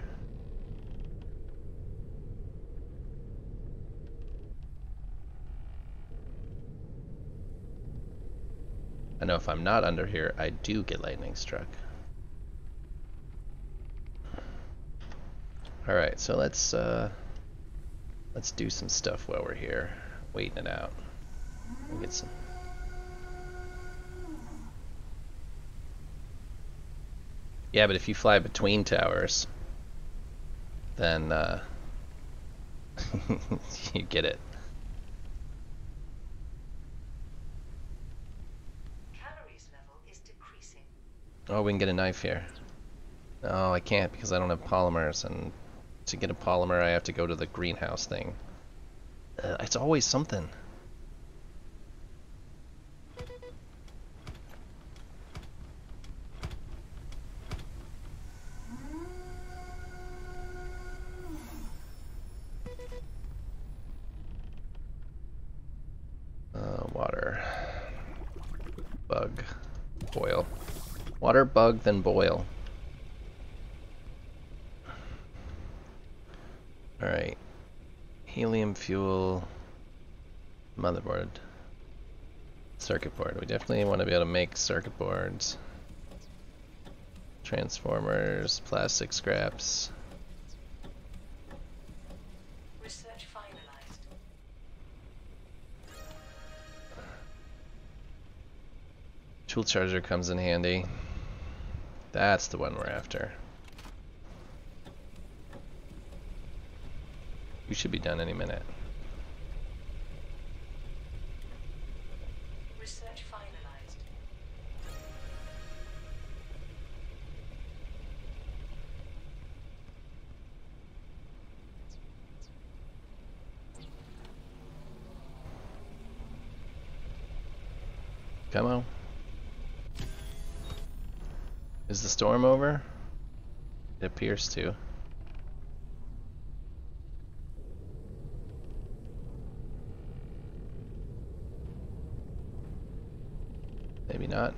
I know if I'm not under here, I do get lightning struck. Alright, so let's do some stuff while we're here, waiting it out. We'll get some. Yeah, but if you fly between towers, then you get it. Calories level is decreasing. Oh, we can get a knife here. No, I can't because I don't have polymers, and to get a polymer I have to go to the greenhouse thing. It's always something. Water. Bug. Boil. Water, bug, then boil. Alright. Helium fuel. Motherboard. Circuit board. We definitely want to be able to make circuit boards. Transformers. Plastic scraps. Research finalized. Tool charger comes in handy. That's the one we're after. We should be done any minute. Research finalized. Come on. Is the storm over? It appears to. Maybe not.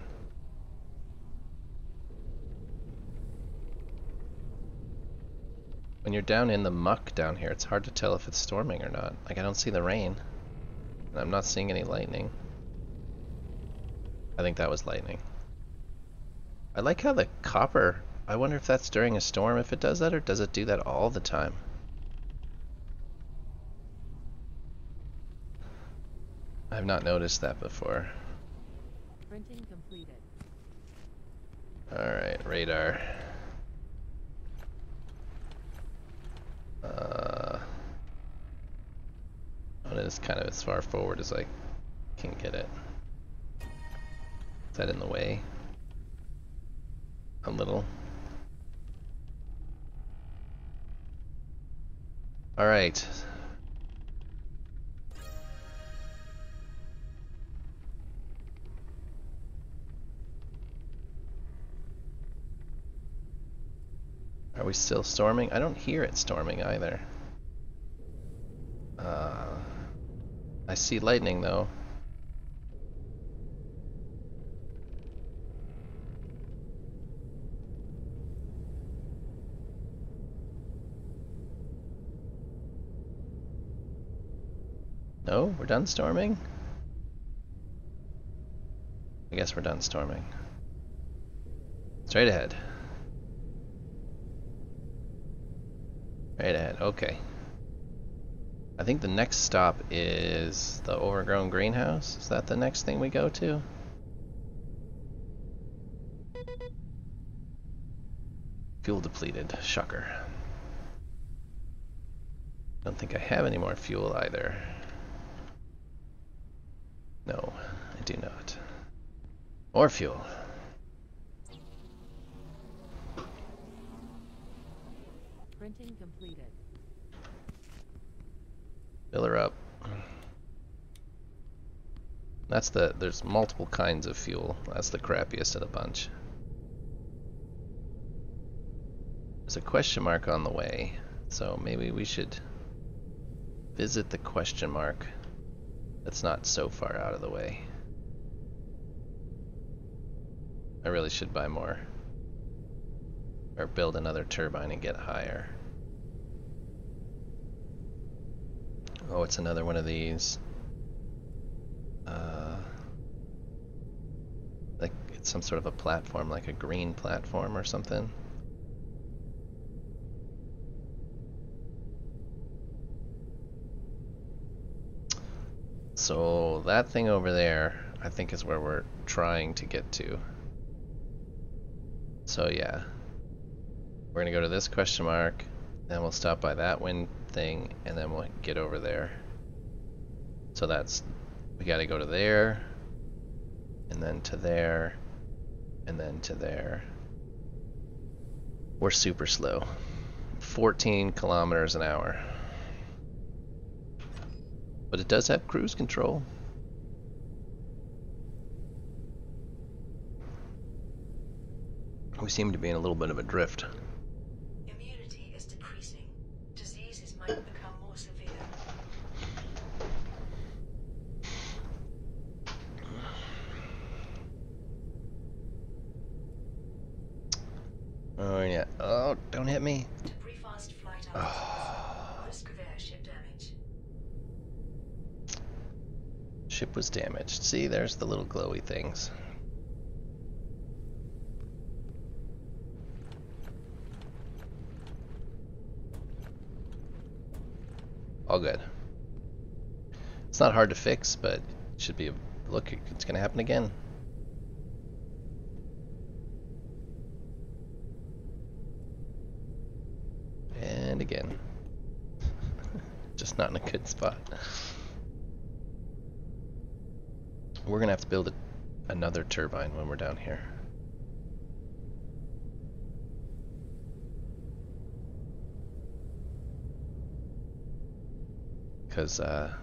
When you're down in the muck down here, it's hard to tell if it's storming or not. Like, I don't see the rain. And I'm not seeing any lightning. I think that was lightning. I like how the copper, I wonder if that's during a storm if it does that, or does it do that all the time? I've not noticed that before. Printing completed. Alright, radar. It is kind of as far forward as I can get it. Is that in the way? A little. Alright. Are we still storming? I don't hear it storming either. I see lightning though. No, we're done storming? I guess we're done storming. Straight ahead. Right ahead, okay. I think the next stop is the overgrown greenhouse. Is that the next thing we go to? Fuel depleted, shocker. Don't think I have any more fuel either. No, I do not. More fuel. Printing completed. Fill her up. There's multiple kinds of fuel. That's the crappiest of the bunch. There's a question mark on the way, so maybe we should visit the question mark that's not so far out of the way. I really should buy more. Or build another turbine and get higher. Oh, it's another one of these. Like it's some sort of a platform, like a green platform or something. So that thing over there, I think, is where we're trying to get to. So yeah, we're gonna go to this question mark, then we'll stop by that wind thing, and then we'll get over there. So we gotta go to there, and then to there, and then to there. We're super slow. 14 kilometers an hour. But it does have cruise control. We seem to be in a little bit of a drift. Immunity is decreasing. Diseases might become more severe. Oh yeah. Oh, don't hit me. Debris fast flight altitudes. Risk of airship damage. Ship was damaged. See, there's the little glowy things. All good. It's not hard to fix, but it should be look, it's gonna happen again. And again. Just not in a good spot. We're gonna have to build another turbine when we're down here. Because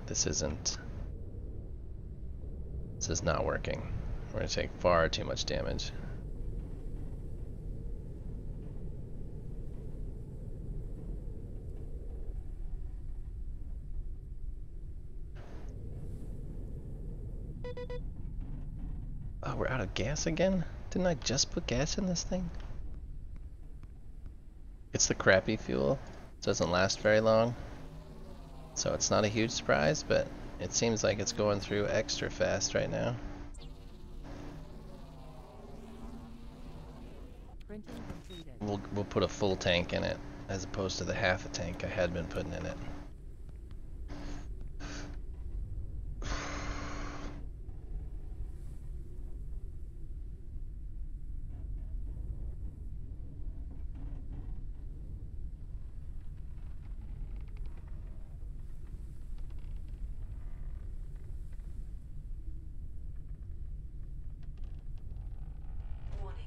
this is not working. We're gonna take far too much damage. Oh, we're out of gas again? Didn't I just put gas in this thing? It's the crappy fuel. It doesn't last very long. So it's not a huge surprise, but it seems like it's going through extra fast right now. Printing completed. We'll put a full tank in it as opposed to the half a tank I had been putting in it. Warning.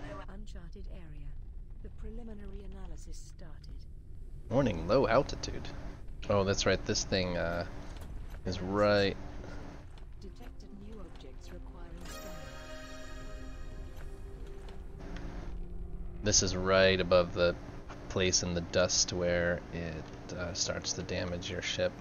Lower Uncharted area. The preliminary analysis started. Warning, low altitude. Oh, that's right. This thing is right. Detected new objects requiring scanning. This is right above the place in the dust where it starts to damage your ship.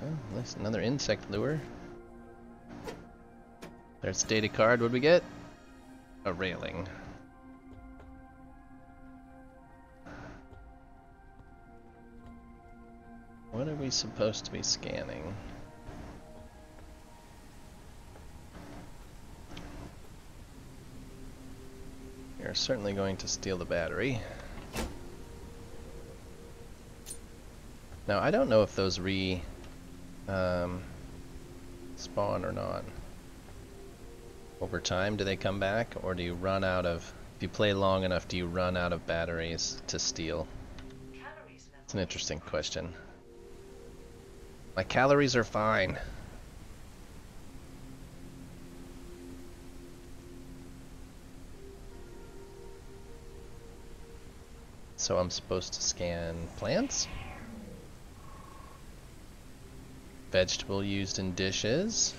Well, that's another insect lure. There's data card. What'd we get? A railing. What are we supposed to be scanning? You're certainly going to steal the battery. Now I don't know if those spawn or not. Over time, do they come back, or do you run out of? If you play long enough, do you run out of batteries to steal? Calories level. It's an interesting question. My calories are fine. So I'm supposed to scan plants? Vegetable used in dishes.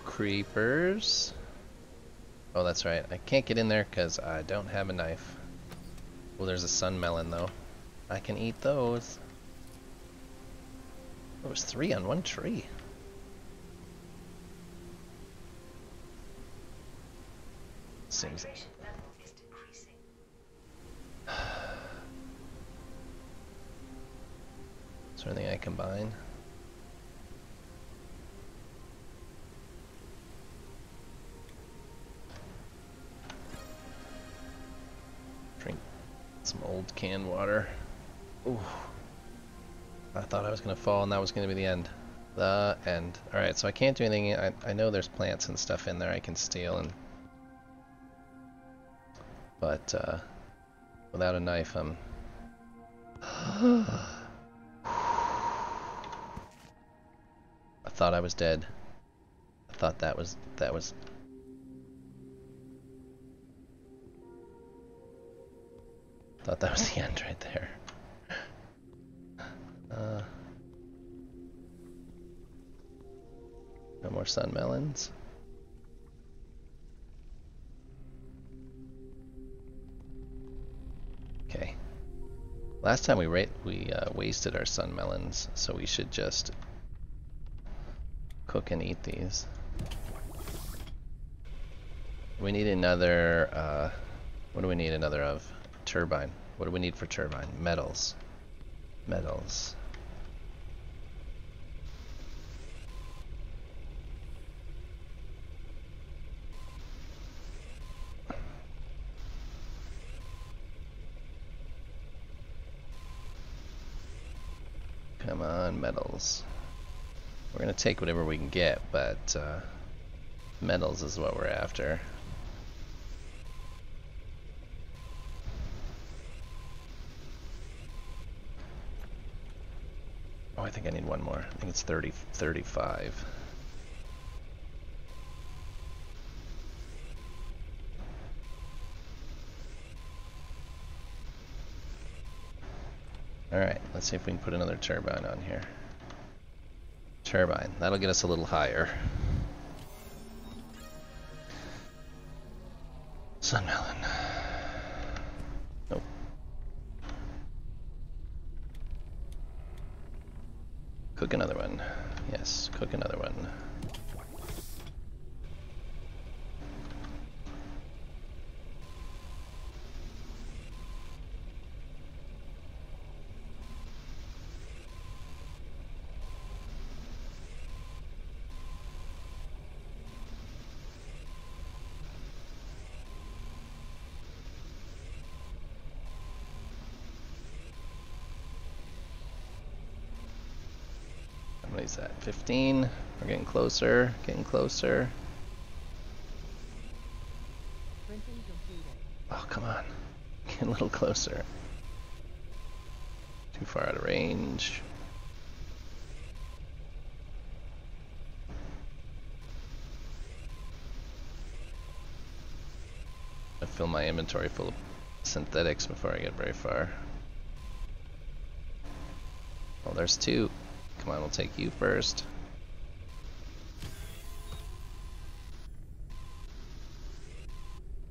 Creepers. Oh, that's right. I can't get in there because I don't have a knife. Well, there's a sun melon though. I can eat those. There was 3 on one tree. Seems. Hydration level is decreasing. Is there anything I combine? Drink some old canned water. Ooh. I thought I was gonna fall and that was gonna be the end. The end. Alright, so I can't do anything. I know there's plants and stuff in there I can steal, and but without a knife I'm I thought I was dead. I thought that was thought that was the end right there. No more sun melons. Okay. Last time we wasted our sun melons, so we should just cook and eat these. We need another, what do we need another of? Turbine. What do we need for turbine? Metals. Metals. Come on, metals. We're gonna take whatever we can get, but metals is what we're after. Oh, I think I need one more. I think it's 35. Alright, let's see if we can put another turbine on here. Turbine, that'll get us a little higher. Sunmelon. Nope. Cook another one. Yes, cook another one. What is that? 15? We're getting closer, getting closer. Printing completed. Oh, come on. Get a little closer. Too far out of range. I fill my inventory full of synthetics before I get very far. Well, there's 2. Come on, we'll take you first.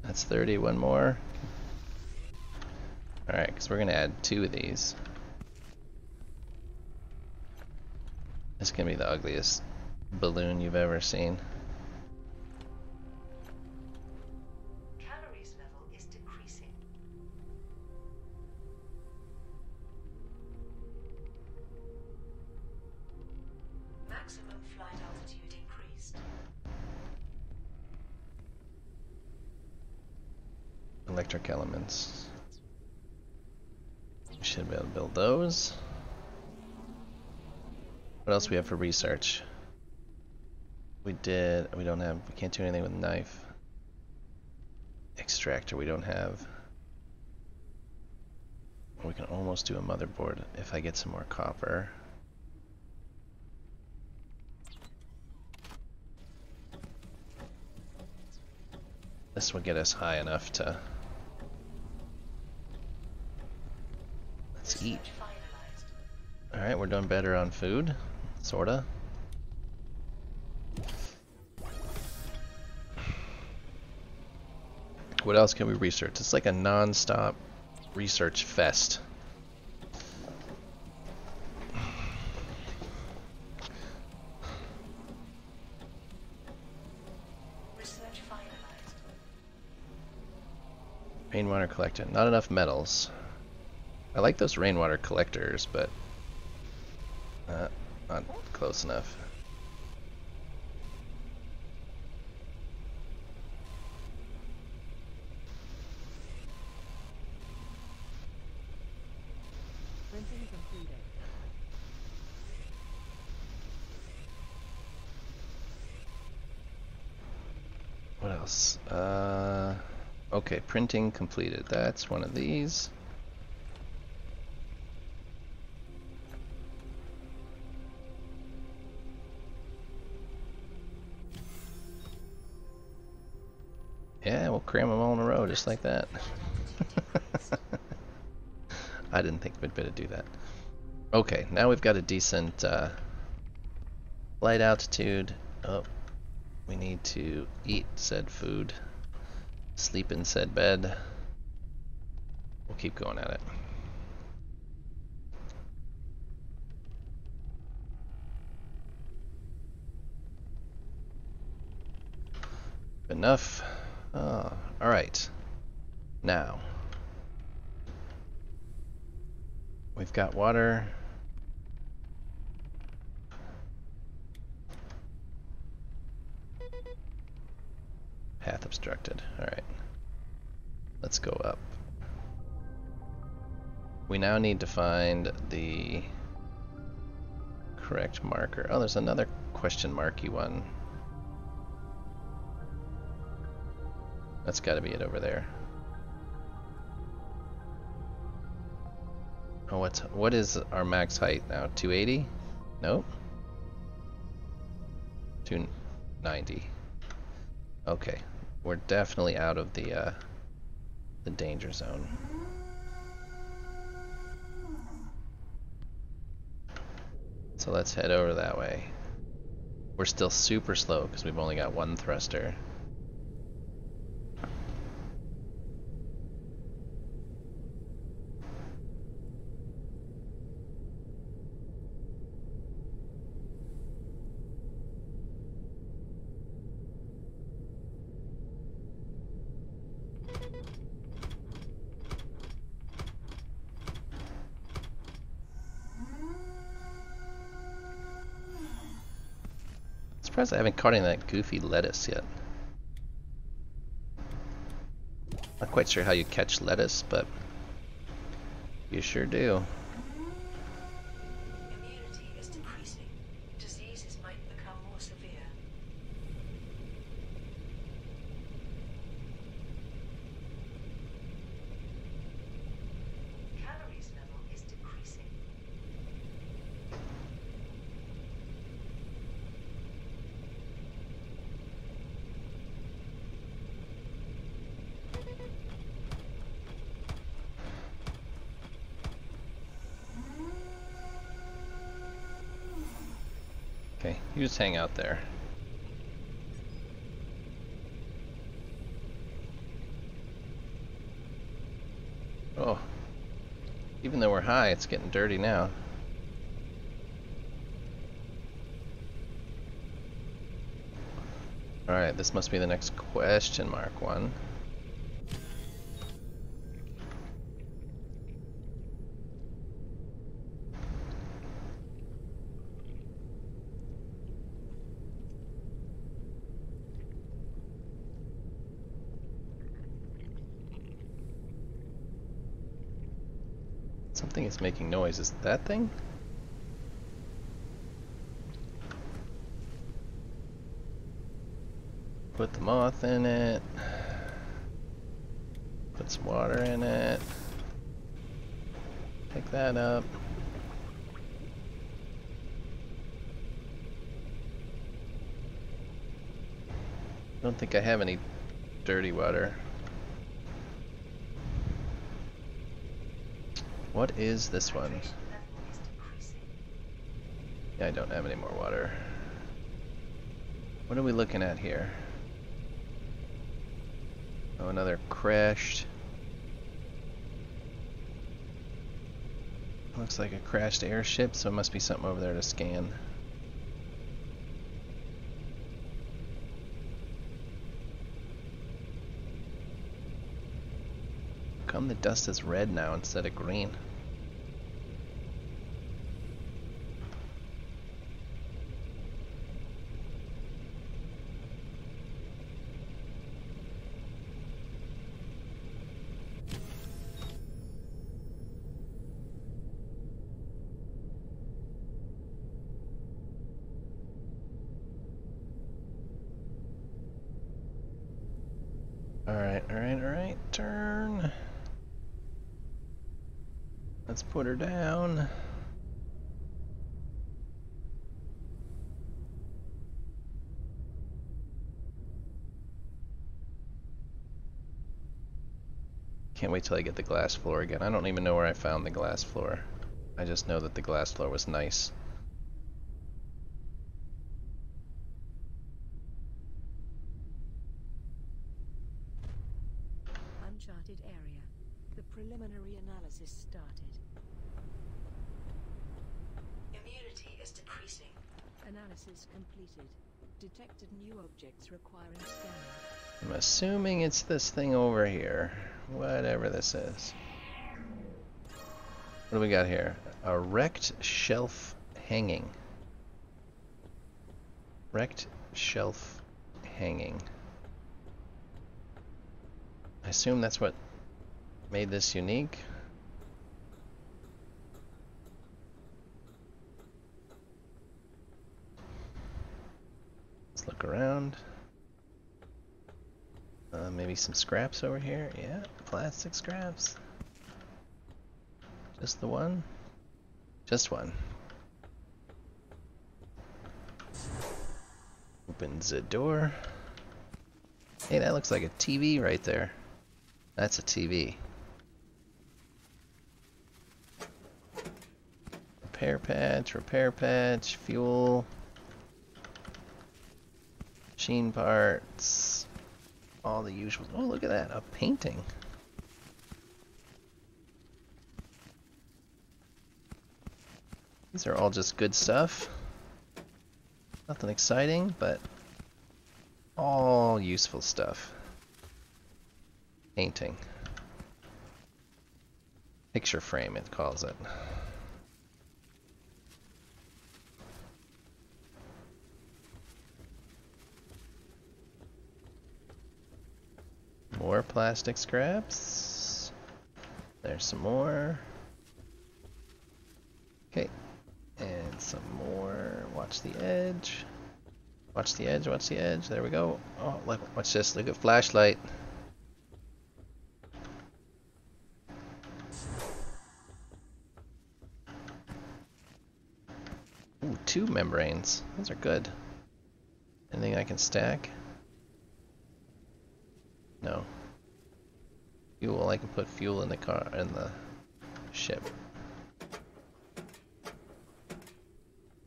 That's 30, one more. Alright, because we're going to add 2 of these. It's going to be the ugliest balloon you've ever seen. Calories level is decreasing. Maximum flight altitude increased. Electric elements. We should be able to build those. What else we have for research? We can't do anything with knife. Extractor we don't have. We can almost do a motherboard if I get some more copper. This will get us high enough to... Let's eat. Alright, we're doing better on food. Sorta. What else can we research? It's like a non-stop research fest. Research finalized. Rainwater collector. Not enough metals. I like those rainwater collectors, but not close enough. Printing completed. What else? Okay, printing completed. That's one of these. Yeah, we'll cram them all in a row just like that. I didn't think we'd better do that. Okay, now we've got a decent flight altitude. Oh, we need to eat said food, sleep in said bed. We'll keep going at it. Enough. Oh, all right. Now we've got water. Path obstructed. All right. Let's go up. We now need to find the correct marker. Oh, there's another question marky one. That's got to be it over there. Oh, what is our max height now? 280? Nope. 290. Okay, we're definitely out of the danger zone. So let's head over that way. We're still super slow because we've only got one thruster. Surprised I haven't caught any of that goofy lettuce yet. Not quite sure how you catch lettuce, but you sure do. Immunity is decreasing. Diseases might become more severe. Calories level is decreasing. Okay, you just hang out there. Oh, even though we're high, it's getting dirty now. Alright, this must be the next question mark one. Something is making noise. Is it that thing? Put the moth in it. Put some water in it. Pick that up. I don't think I have any dirty water. What is this one? Hydration level is decreasing. Yeah, I don't have any more water. What are we looking at here? Oh, another crashed. Looks like a crashed airship, so it must be something over there to scan. How come the dust is red now instead of green? Alright, turn. Let's put her down. Can't wait till I get the glass floor again. I don't even know where I found the glass floor. I just know that the glass floor was nice. Uncharted area. The preliminary analysis started. Immunity is decreasing. Analysis completed. Detected new objects requiring scanning. I'm assuming it's this thing over here. Whatever this is. What do we got here? A wrecked shelf hanging. Wrecked shelf hanging. I assume that's what made this unique. Let's look around. Maybe some scraps over here. Yeah, plastic scraps. Just the one? Just one. Open the door. Hey, that looks like a TV right there. That's a TV. Repair patch, fuel, machine parts, all the usual. Oh, look at that, a painting. These are all just good stuff. Nothing exciting, but all useful stuff. Painting. Picture frame, it calls it. More plastic scraps. There's some more. Okay. And some more. Watch the edge. Watch the edge, watch the edge. There we go. Oh, look, watch this. Look at flashlight. Ooh, 2 membranes. Those are good. Anything I can stack? No. Fuel, I can put fuel in the car, in the ship.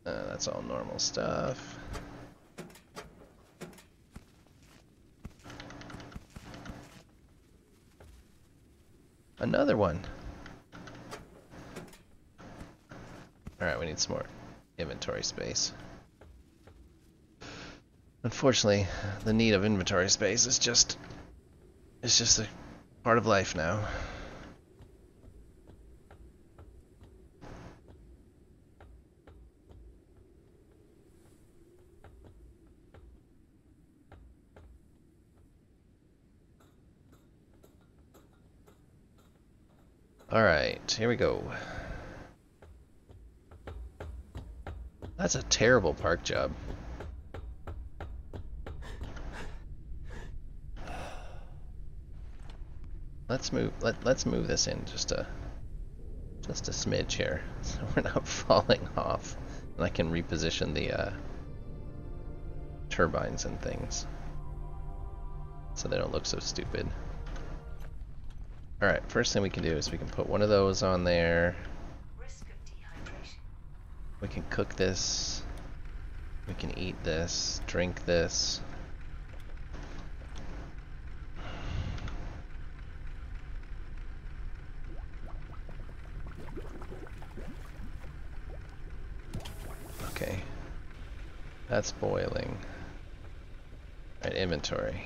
That's all normal stuff. Another one. Alright, we need some more inventory space. Unfortunately, the need of inventory space is just a part of life now. Alright, here we go. That's a terrible park job. Let's move this in just a smidge here so we're not falling off. And I can reposition the turbines and things so they don't look so stupid. Alright, first thing we can do is we can put one of those on there. Risk of dehydration. We can cook this. We can eat this, drink this. Okay. That's boiling. Alright, inventory.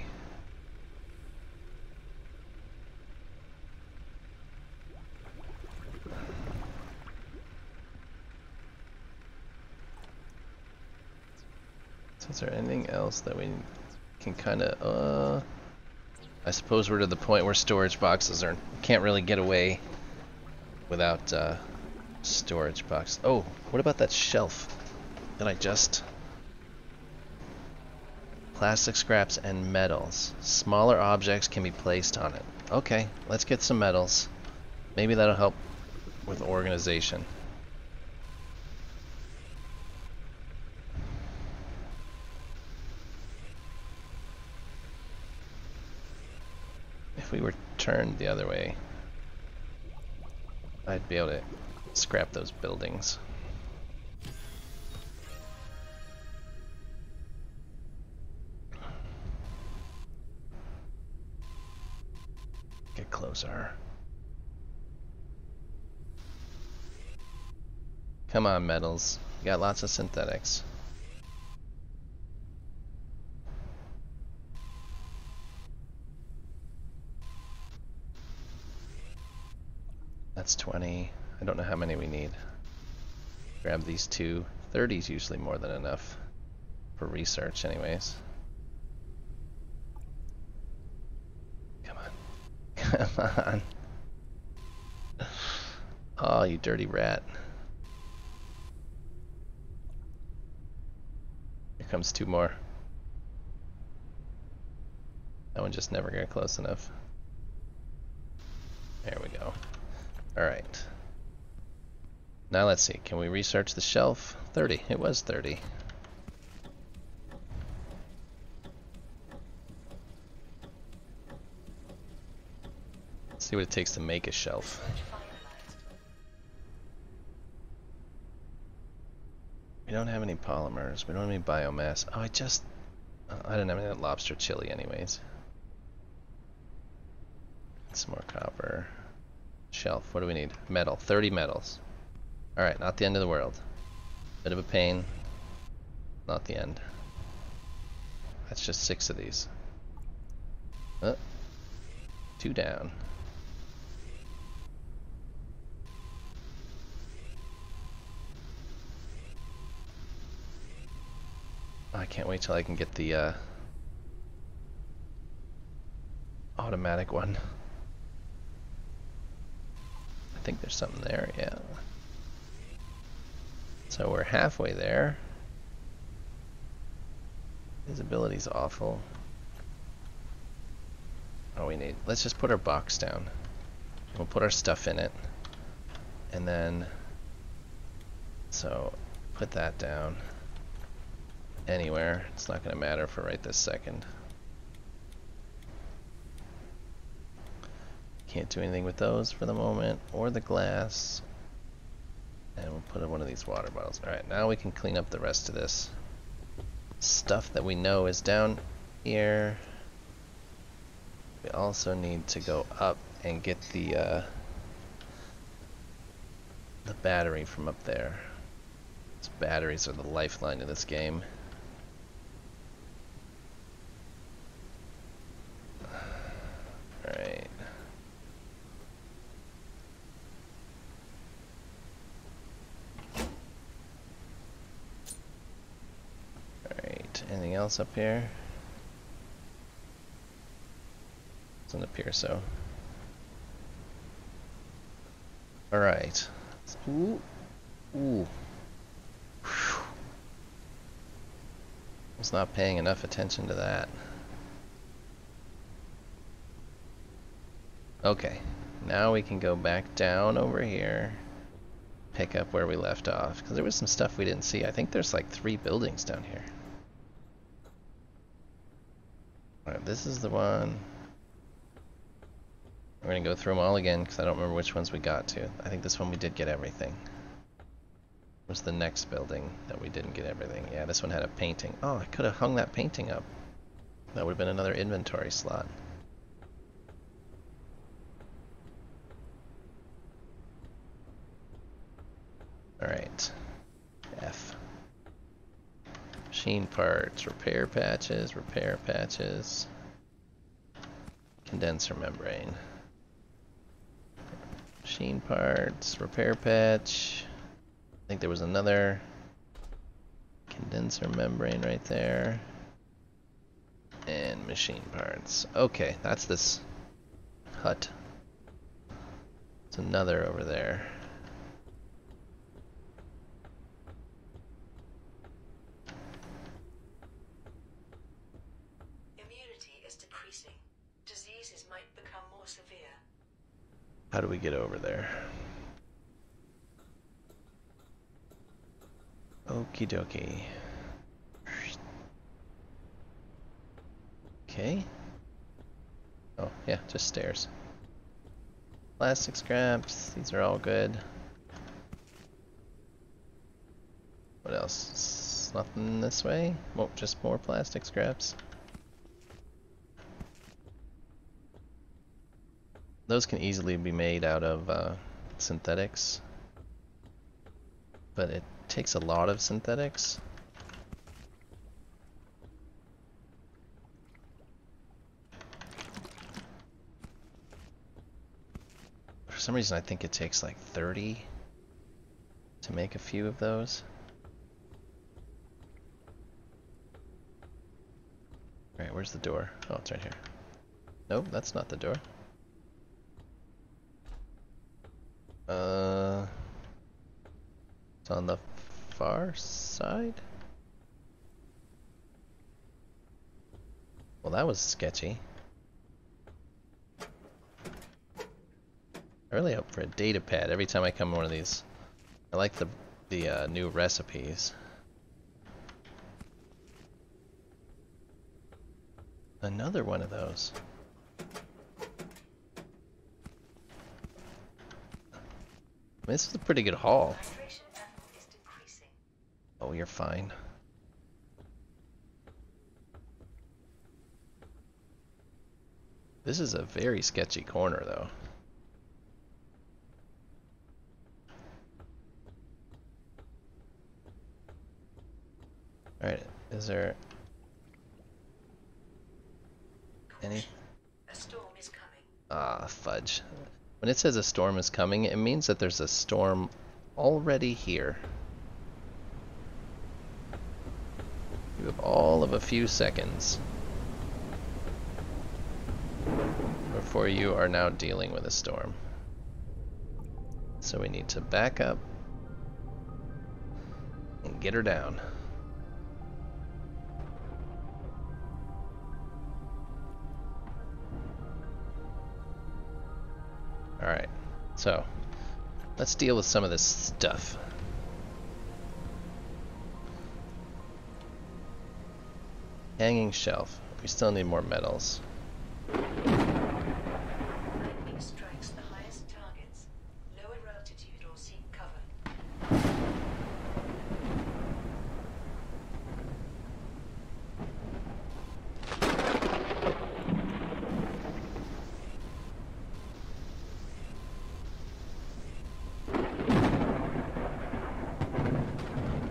So is there anything else that we can kind of, I suppose we're to the point where storage boxes can't really get away without storage box. Oh, what about that shelf that I just... Plastic scraps and metals. Smaller objects can be placed on it. Okay, let's get some metals. Maybe that'll help with organization. If we were turned the other way, I'd be able to scrap those buildings. Get closer. Come on, metals. You got lots of synthetics. That's 20. I don't know how many we need. Grab these two. 30 is usually more than enough for research anyways. Come on. Come on. Oh, you dirty rat. Here comes two more. That one just never got close enough. There we go. Alright. Now let's see, can we research the shelf? 30, it was 30. Let's see what it takes to make a shelf. We don't have any polymers, we don't have any biomass. Oh, I didn't have any lobster chili anyways. Some more copper. Shelf, what do we need? Metal, 30 metals. Alright, not the end of the world. Bit of a pain. Not the end. That's just 6 of these. 2 down. I can't wait till I can get the automatic one. I think there's something there, yeah. So we're halfway there. Visibility's awful. Oh, let's just put our box down. We'll put our stuff in it. And then, so put that down. Anywhere. It's not going to matter for right this second. Can't do anything with those for the moment, or the glass. And we'll put in one of these water bottles. Alright, now we can clean up the rest of this stuff that we know is down here. We also need to go up and get the battery from up there. These batteries are the lifeline of this game. Alright. Alright, anything else up here? Doesn't appear so. Alright. Ooh. Ooh. Whew. Was not paying enough attention to that. Okay. Now we can go back down over here. Pick up where we left off. Because there was some stuff we didn't see. I think there's like 3 buildings down here. Alright, this is the one. We're going to go through them all again because I don't remember which ones we got to. I think this one we did get everything. Was the next building that we didn't get everything. Yeah, this one had a painting. Oh, I could have hung that painting up. That would have been another inventory slot. Alright. F. Machine parts, repair patches. Condenser membrane. Machine parts, repair patch. I think there was another condenser membrane right there. And machine parts. Okay, that's this hut. There's another over there. Immunity is decreasing. Diseases might become more severe. How do we get over there? Okie dokie. Okay. Oh, yeah, just stairs. Plastic scraps, these are all good. What else? Nothing this way? Oh, just more plastic scraps. Those can easily be made out of synthetics. But it takes a lot of synthetics. For some reason I think it takes like 30 to make a few of those. Alright, where's the door? Oh, it's right here. Nope, that's not the door. It's on the far side? Well, that was sketchy. I really hope for a data pad every time I come to one of these. I like the new recipes. Another one of those. I mean, this is a pretty good haul. Hydration level is decreasing. Oh, you're fine. This is a very sketchy corner, though. Alright, is there any? A storm is coming. Ah, fudge. When it says a storm is coming, it means that there's a storm already here. You have all of a few seconds before you are now dealing with a storm. So we need to back up and get her down. Alright, so let's deal with some of this stuff. Hanging shelf. We still need more metals. Lightning strikes the highest targets. Lower altitude or seek cover.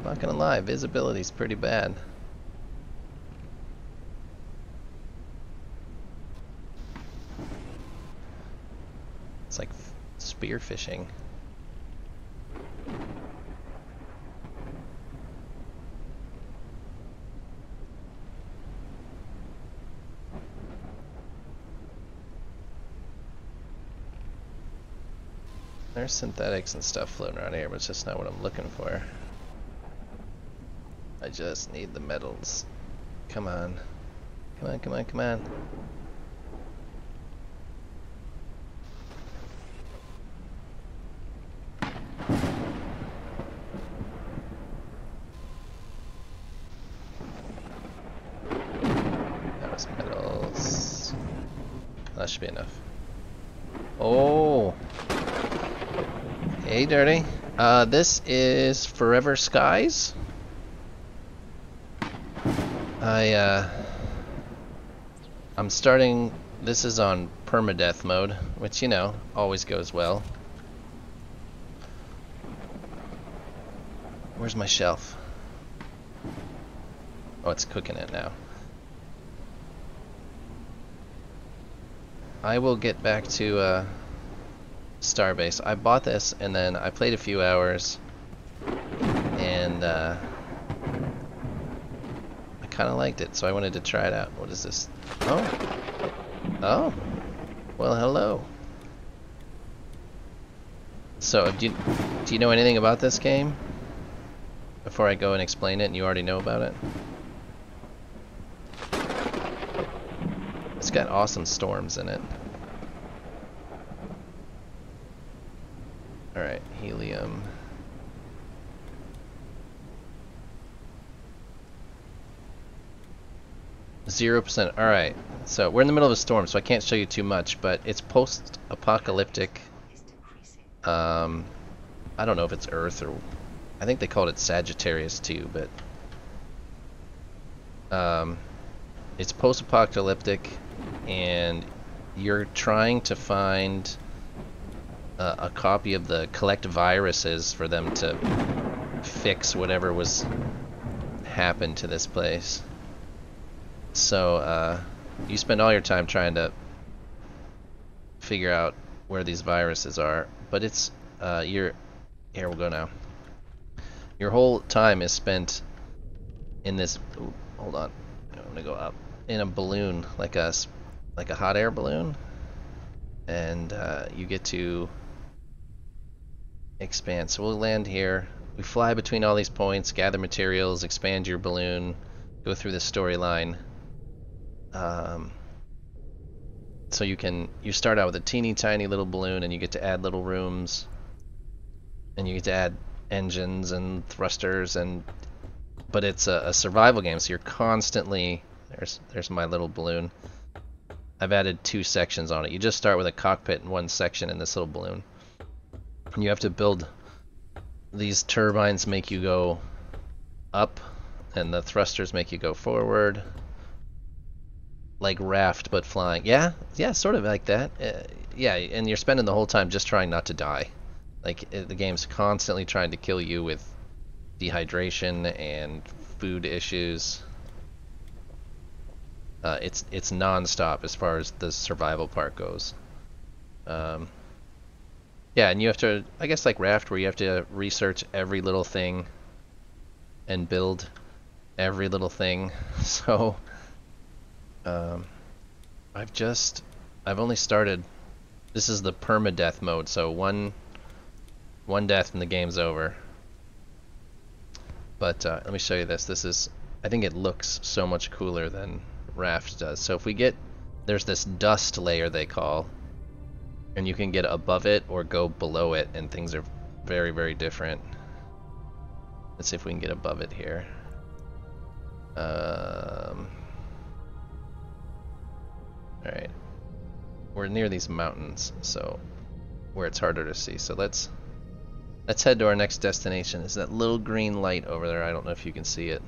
Not gonna lie, visibility's pretty bad. It's like spear fishing. There's synthetics and stuff floating around here, but it's just not what I'm looking for. I just need the metals. Come on. Come on, come on, come on. That was metals. That should be enough. Oh! Hey, Dirty. This is Forever Skies. I'm starting, this is on Permadeath mode, which, you know, always goes well. Where's my shelf? Oh, it's cooking it now. I will get back to Starbase. I bought this and then I played a few hours and I kind of liked it, so I wanted to try it out. What is this? Oh. Oh. Well, hello. So, do you know anything about this game? Before I go and explain it, and you already know about it? It's got awesome storms in it. Alright, helium. %. Alright, so we're in the middle of a storm, so I can't show you too much, but it's post-apocalyptic. I don't know if it's Earth or... I think they called it Sagittarius too, but... it's post-apocalyptic, and you're trying to find a copy of the collect viruses for them to fix whatever was happened to this place. So you spend all your time trying to figure out where these viruses are, but it's here we'll go now. Your whole time is spent in this. Ooh, hold on, I'm gonna go up in a balloon, like a hot air balloon, and you get to expand. So we'll land here. We fly between all these points, gather materials, expand your balloon, go through the storyline. So you start out with a teeny tiny little balloon, and you get to add little rooms, and you get to add engines and thrusters, but it's a survival game, so you're constantly, there's my little balloon. I've added 2 sections on it. You just start with a cockpit and 1 section in this little balloon, and you have to build these turbines, make you go up, and the thrusters make you go forward. Like Raft, but flying. Yeah, sort of like that. Yeah, and you're spending the whole time just trying not to die. Like, the game's constantly trying to kill you with dehydration and food issues. It's non-stop as far as the survival part goes. Yeah, and you have to, I guess like Raft, where you have to research every little thing and build every little thing. So I've only started, this is the permadeath mode, so one death and the game's over. But let me show you this. This is, I think it looks so much cooler than Raft does. So if we get, there's this dust layer they call, and you can get above it or go below it, and things are very, very different. Let's see if we can get above it here. Alright. We're near these mountains, so where it's harder to see. So let's head to our next destination. Is that little green light over there? I don't know if you can see it.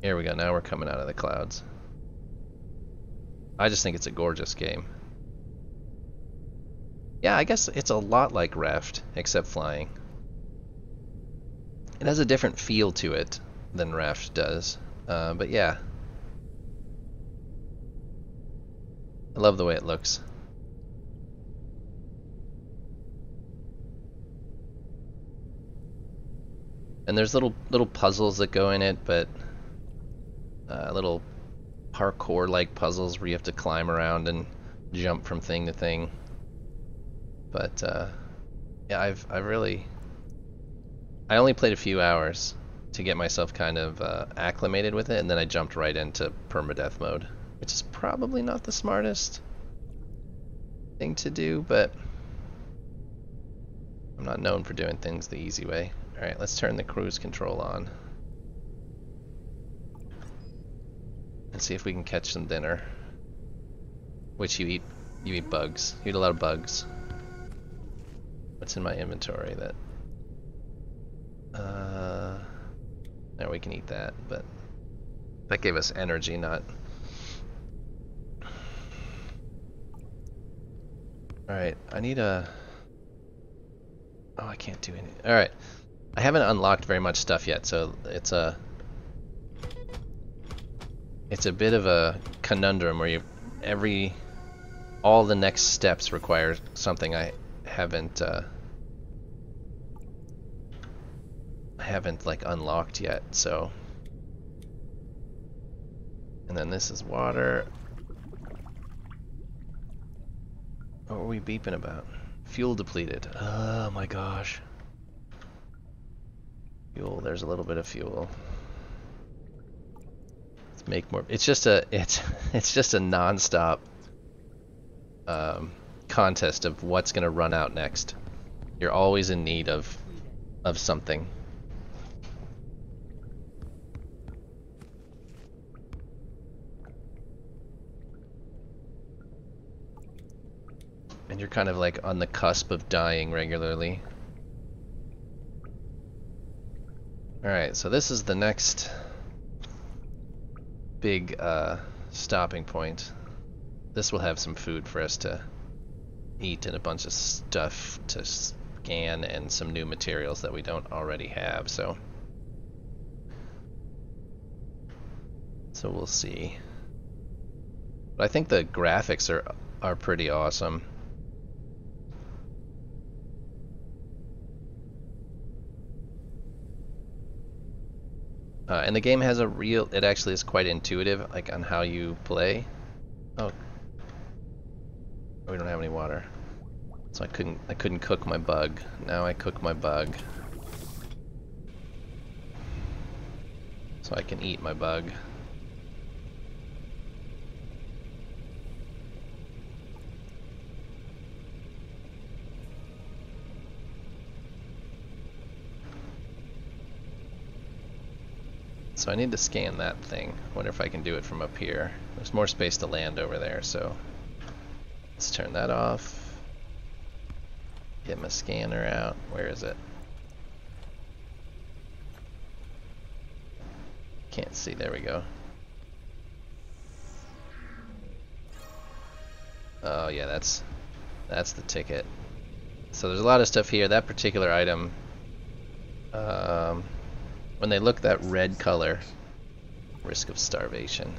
Here we go. Now we're coming out of the clouds. I just think it's a gorgeous game. Yeah, I guess it's a lot like Raft, except flying. It has a different feel to it than Raft does. But yeah. I love the way it looks. And there's little puzzles that go in it, but little parkour-like puzzles where you have to climb around and jump from thing to thing. But yeah, I only played a few hours to get myself kind of acclimated with it, and then I jumped right into permadeath mode, which is probably not the smartest thing to do, but I'm not known for doing things the easy way. Alright, let's turn the cruise control on and see if we can catch some dinner. Which you eat bugs. You eat a lot of bugs. What's in my inventory that there, we can eat that, but that gave us energy, not. Alright, I need a. Oh, I can't do anything. Alright. I haven't unlocked very much stuff yet, so it's a bit of a conundrum where all the next steps require something I haven't like unlocked yet, so. And then this is water. What were we beeping about? Fuel depleted. Oh my gosh. Fuel, there's a little bit of fuel. Let's make more. It's just a non-stop contest of what's gonna run out next. You're always in need of something. And you're kind of like on the cusp of dying regularly. Alright, so this is the next big stopping point. This will have some food for us to eat and a bunch of stuff to scan and some new materials that we don't already have, so we'll see. But I think the graphics are pretty awesome. And the game has it actually is quite intuitive, like on how you play. Oh, we don't have any water, so I couldn't cook my bug. Now I cook my bug, so I can eat my bug. So I need to scan that thing. Wonder if I can do it from up here. There's more space to land over there, so let's turn that off. Get my scanner out. Where is it? Can't see. There we go. Oh yeah, that's the ticket. So there's a lot of stuff here. That particular item, when they look that red color, risk of starvation.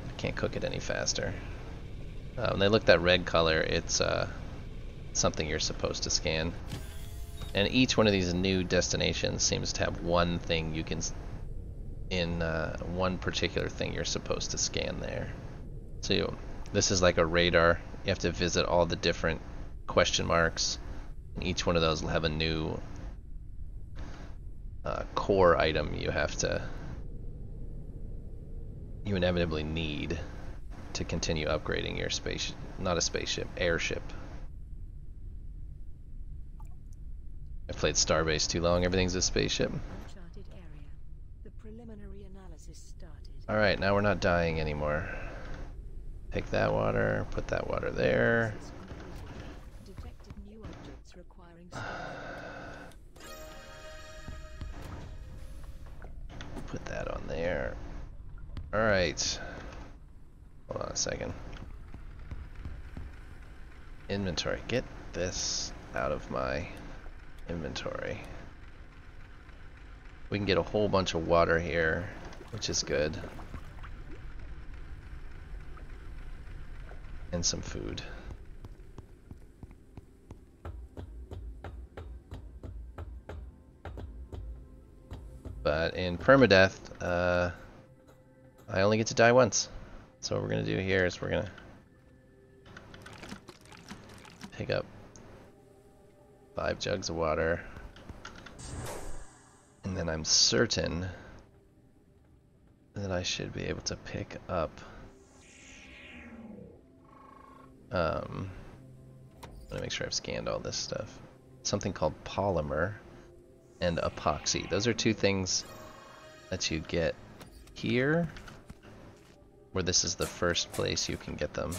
I can't cook it any faster. When they look that red color, it's something you're supposed to scan. And each one of these new destinations seems to have one thing you can, one particular thing you're supposed to scan there. So this is like a radar. You have to visit all the different question marks, and each one of those will have a new core item you inevitably need to continue upgrading your airship. I played Starbase too long, everything's a spaceship. Uncharted area. The preliminary analysis started. Alright, now we're not dying anymore. Take that water, put that water there. Detected new objects requiring Put that on there. Alright. Hold on a second. Inventory. Get this out of my inventory. We can get a whole bunch of water here, which is good. And some food. But in permadeath, I only get to die once. So what we're gonna do here is we're gonna pick up 5 jugs of water, and then I'm certain that I should be able to pick up let me make sure I've scanned all this stuff. Something called polymer and epoxy. Those are 2 things that you get here, where this is the first place you can get them.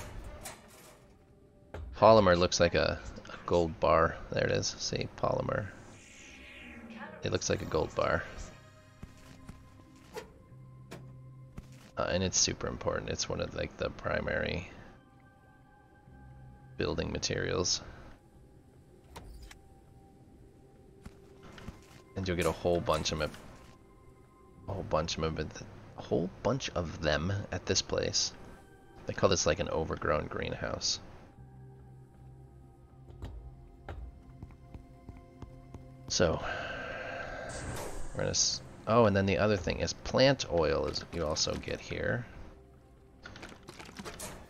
Polymer looks like a gold bar. There it is. See, polymer. It looks like a gold bar. And it's super important. It's one of like the primary building materials. And you'll get a whole bunch of them. A whole bunch of them at this place. They call this like an overgrown greenhouse. So we're gonna. Oh, and then the other thing is plant oil is you also get here,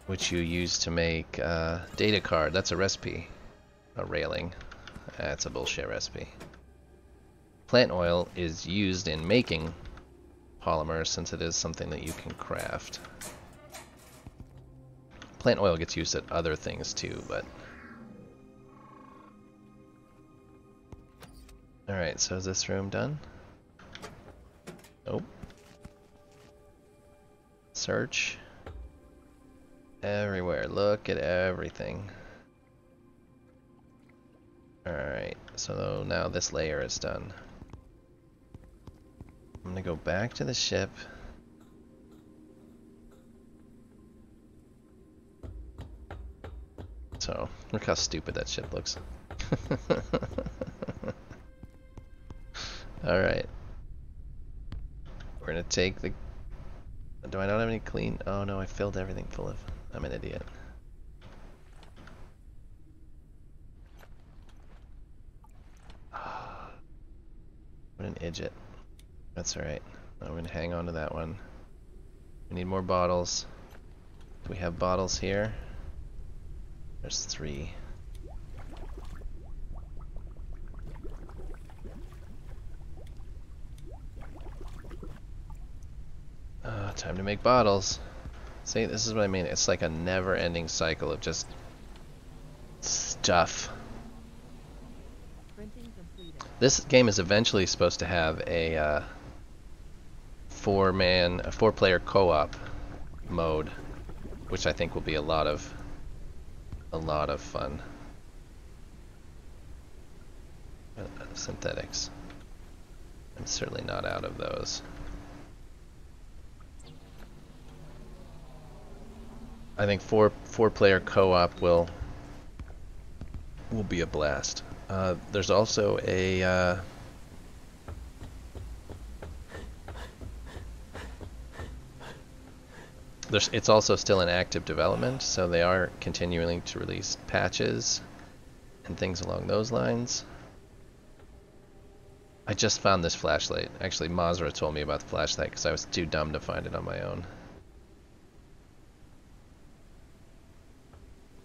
which you use to make data card. That's a recipe. A railing. That's a bullshit recipe. Plant oil is used in making polymer since it is something that you can craft. Plant oil gets used at other things too, but... Alright, so is this room done? Nope. Search. Everywhere. Look at everything. Alright, so now this layer is done. I'm gonna go back to the ship. So, look how stupid that ship looks. Alright. We're gonna take the... Do I not have any clean? Oh no, I filled everything full of... I'm an idiot. What an idiot. That's alright. I'm gonna hang on to that one. We need more bottles. Do we have bottles here? There's 3. Time to make bottles. See, this is what I mean. It's like a never-ending cycle of just stuff. This game is eventually supposed to have a 4-player co-op mode, which I think will be a lot of fun. Synthetics. I'm certainly not out of those. I think 4-player co-op will be a blast. There's also a it's also still in active development, so they are continuing to release patches and things along those lines. I just found this flashlight. Actually, Mazra told me about the flashlight because I was too dumb to find it on my own.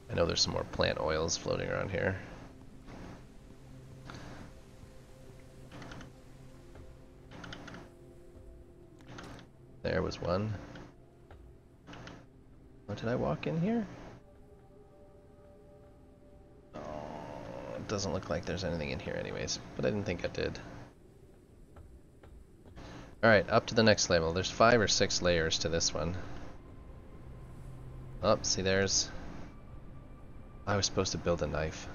I know there's some more plant oils floating around here. There was one. Oh, did I walk in here? Oh, it doesn't look like there's anything in here anyways, but I didn't think I did. Alright, up to the next level. There's 5 or 6 layers to this one. Oh, see there's... I was supposed to build a knife.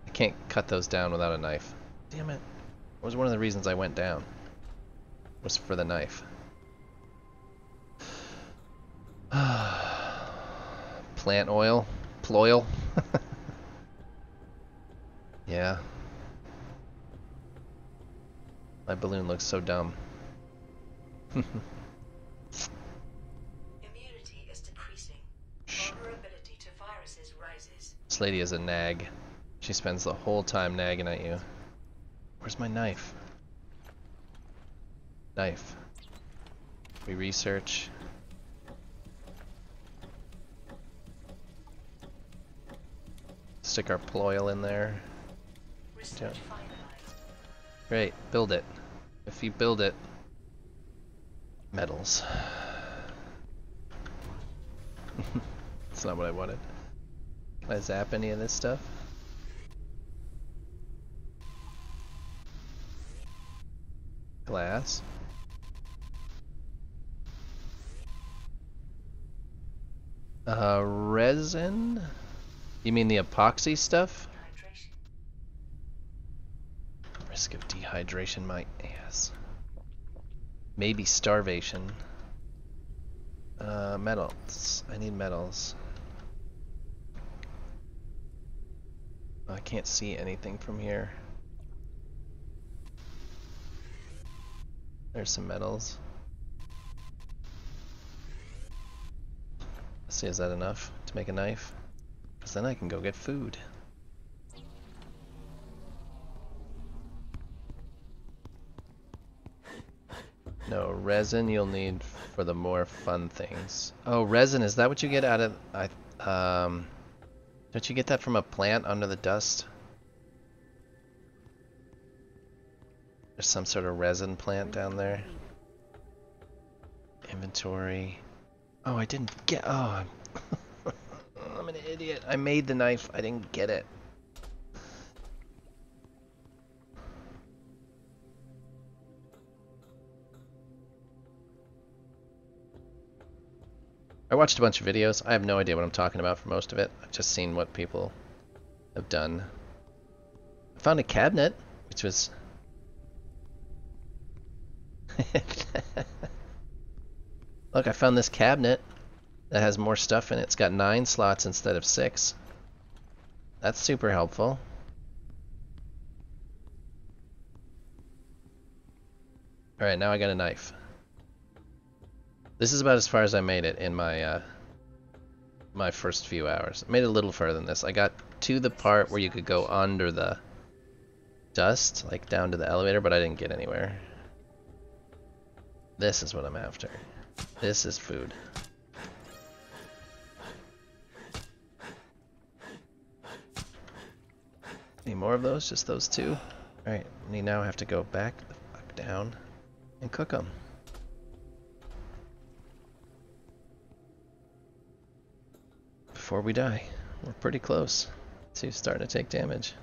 I can't cut those down without a knife. Damn it. That was one of the reasons I went down. Was for the knife. Plant oil? Ploil? Yeah. My balloon looks so dumb. Immunity is decreasing. Vulnerability to viruses rises. This lady is a nag. She spends the whole time nagging at you. Where's my knife? Knife. We research. Stick our ploil in there. Research finalized. Great, build it. If you build it, metals. That's not what I wanted. Can I zap any of this stuff? Glass. Resin? You mean the epoxy stuff? Dehydration. Risk of dehydration, my ass. Maybe starvation. Metals. I need metals. I can't see anything from here. There's some metals. Let's see, is that enough to make a knife? Because then I can go get food. No, resin you'll need for the more fun things. Oh, resin, is that what you get out of... don't you get that from a plant under the dust? There's some sort of resin plant down there. Inventory. Oh, I didn't get... Oh, I'm an idiot. I made the knife. I didn't get it. I watched a bunch of videos. I have no idea what I'm talking about for most of it. I've just seen what people have done. I found a cabinet, which was... Look, I found this cabinet that has more stuff in it. It's got 9 slots instead of 6. That's super helpful. Alright, now I got a knife. This is about as far as I made it in my my first few hours. I made it a little further than this. I got to the part where you could go under the dust, like down to the elevator, but I didn't get anywhere. This is what I'm after. This is food. Any more of those? Just those 2? Alright, we now have to go back the fuck down and cook them. Before we die. We're pretty close to starting to take damage.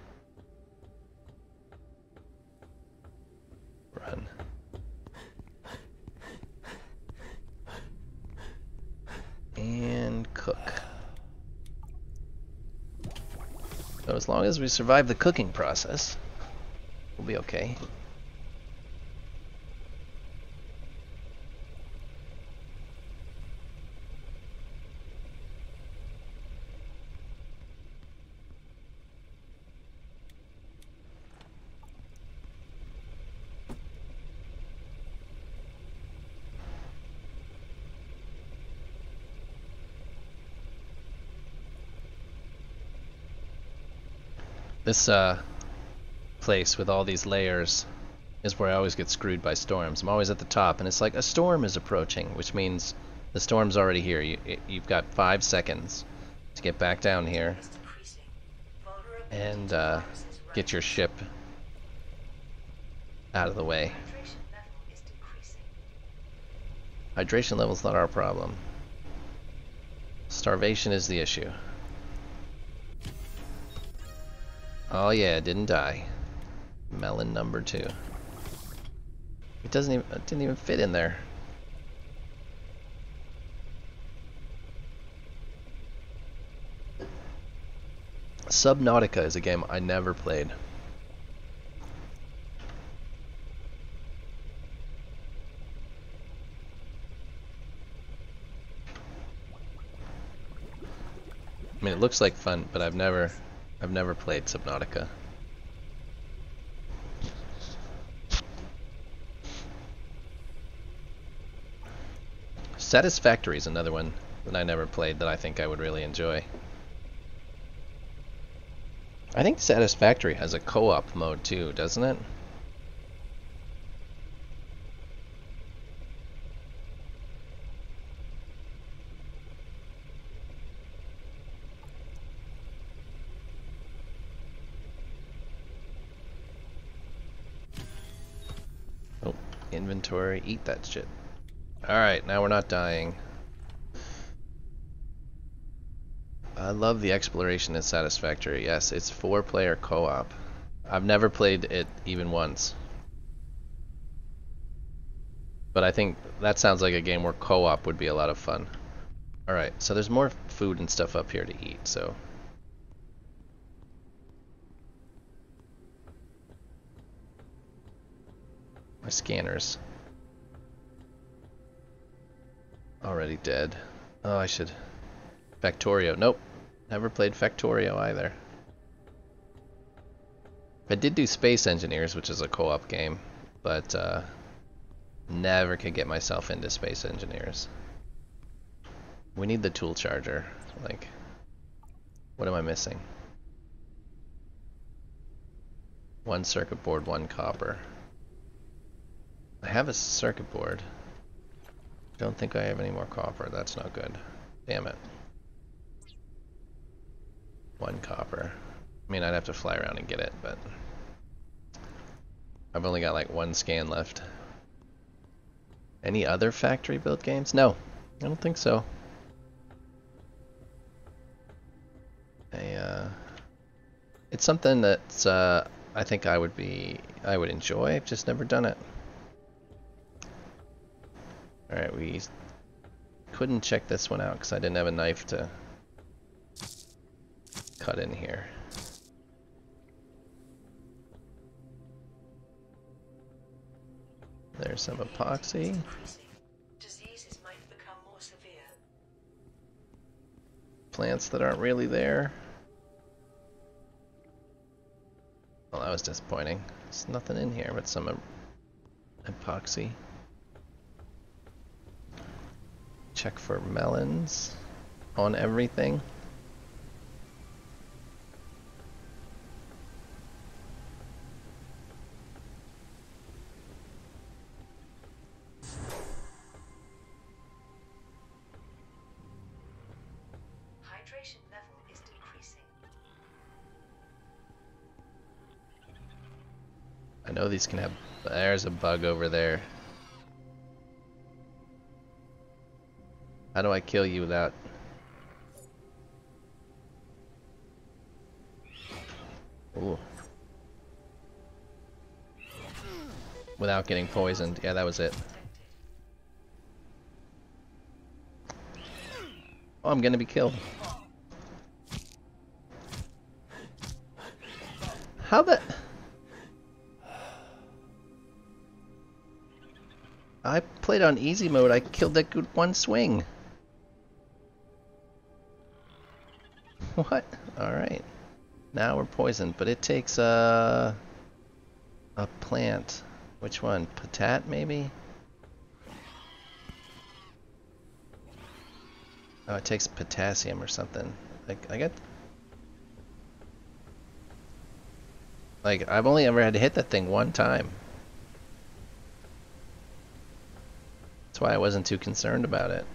Run. And cook. So as long as we survive the cooking process, we'll be okay. This place with all these layers is where I always get screwed by storms. I'm always at the top, and it's like a storm is approaching, which means the storm's already here. You've got 5 seconds to get back down here and get your ship out of the way. Hydration level's not our problem. Starvation is the issue. Oh yeah, it didn't die. Melon number 2. It didn't even fit in there. Subnautica is a game I never played. I mean, it looks like fun, but I've never played Subnautica. Satisfactory is another one that I never played that I think I would really enjoy. I think Satisfactory has a co-op mode too, doesn't it? Inventory, eat that shit. Alright, now we're not dying. I love the exploration is satisfactory. Yes, it's 4-player co-op. I've never played it even once. But I think that sounds like a game where co-op would be a lot of fun. Alright, so there's more food and stuff up here to eat, so... My scanners. Already dead. Oh, I should... Factorio. Nope. Never played Factorio either. I did do Space Engineers, which is a co-op game, but never could get myself into Space Engineers. We need the tool charger. Like, what am I missing? 1 circuit board, 1 copper. I have a circuit board. Don't think I have any more copper. That's not good. Damn it. 1 copper. I mean, I'd have to fly around and get it, but I've only got like 1 scan left. Any other factory built games? No, I don't think so. It's something that's I think I would enjoy. I've just never done it. All right, we couldn't check this one out because I didn't have a knife to cut in here. There's some epoxy. Diseases might become more severe. Plants that aren't really there. Well, that was disappointing. There's nothing in here but some epoxy. Check for melons on everything. Hydration level is decreasing. I know these can have... There's a bug over there. How do I kill you without... Ooh. Without getting poisoned. Yeah, that was it. Oh, I'm gonna be killed. How the... I played on easy mode. I killed that good 1 swing. What? Alright. Now we're poisoned, but it takes a plant. Which one? Potat, maybe? Oh, it takes potassium or something. Like, I got... Like, I've only ever had to hit that thing 1 time. That's why I wasn't too concerned about it.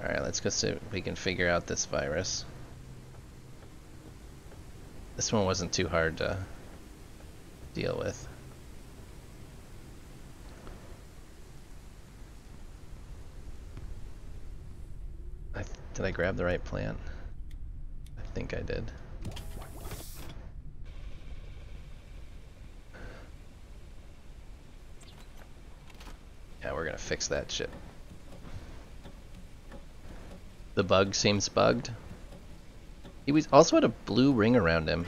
Alright, let's go see if we can figure out this virus. This one wasn't too hard to deal with. Did I grab the right plant? I think I did. Yeah, we're gonna fix that shit. The bug seems bugged. He was also had a blue ring around him.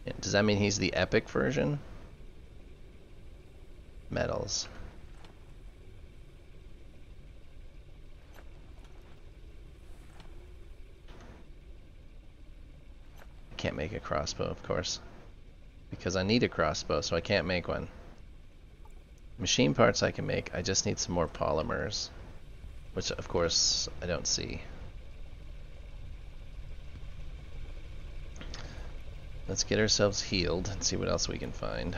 Yeah, does that mean he's the epic version? Metals. I can't make a crossbow, of course. Because I need a crossbow, so I can't make one. Machine parts I can make, I just need some more polymers. Which, of course, I don't see. Let's get ourselves healed and see what else we can find.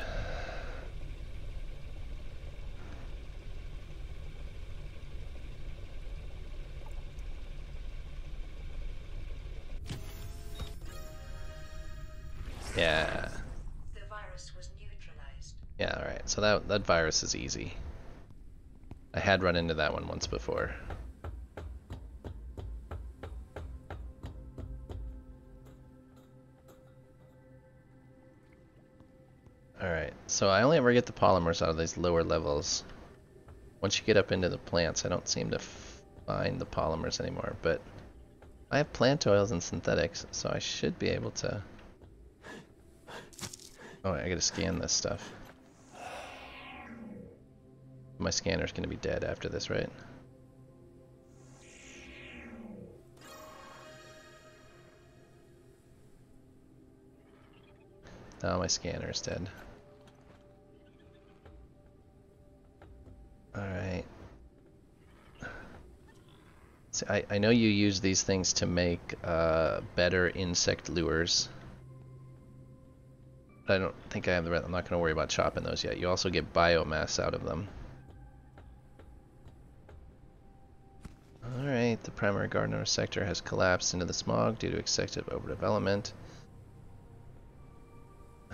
Yeah. The virus was new Yeah, alright. So that virus is easy. I had run into that one once before. Alright, so I only ever get the polymers out of these lower levels. Once you get up into the plants, I don't seem to find the polymers anymore, but I have plant oils and synthetics, so I should be able to... Oh, I gotta scan this stuff. My scanner's gonna be dead after this, right? No, my scanner's dead. Alright. So I know you use these things to make better insect lures. But I don't think I have the right. I'm not going to worry about chopping those yet. You also get biomass out of them. Alright, the primary gardener sector has collapsed into the smog due to excessive overdevelopment.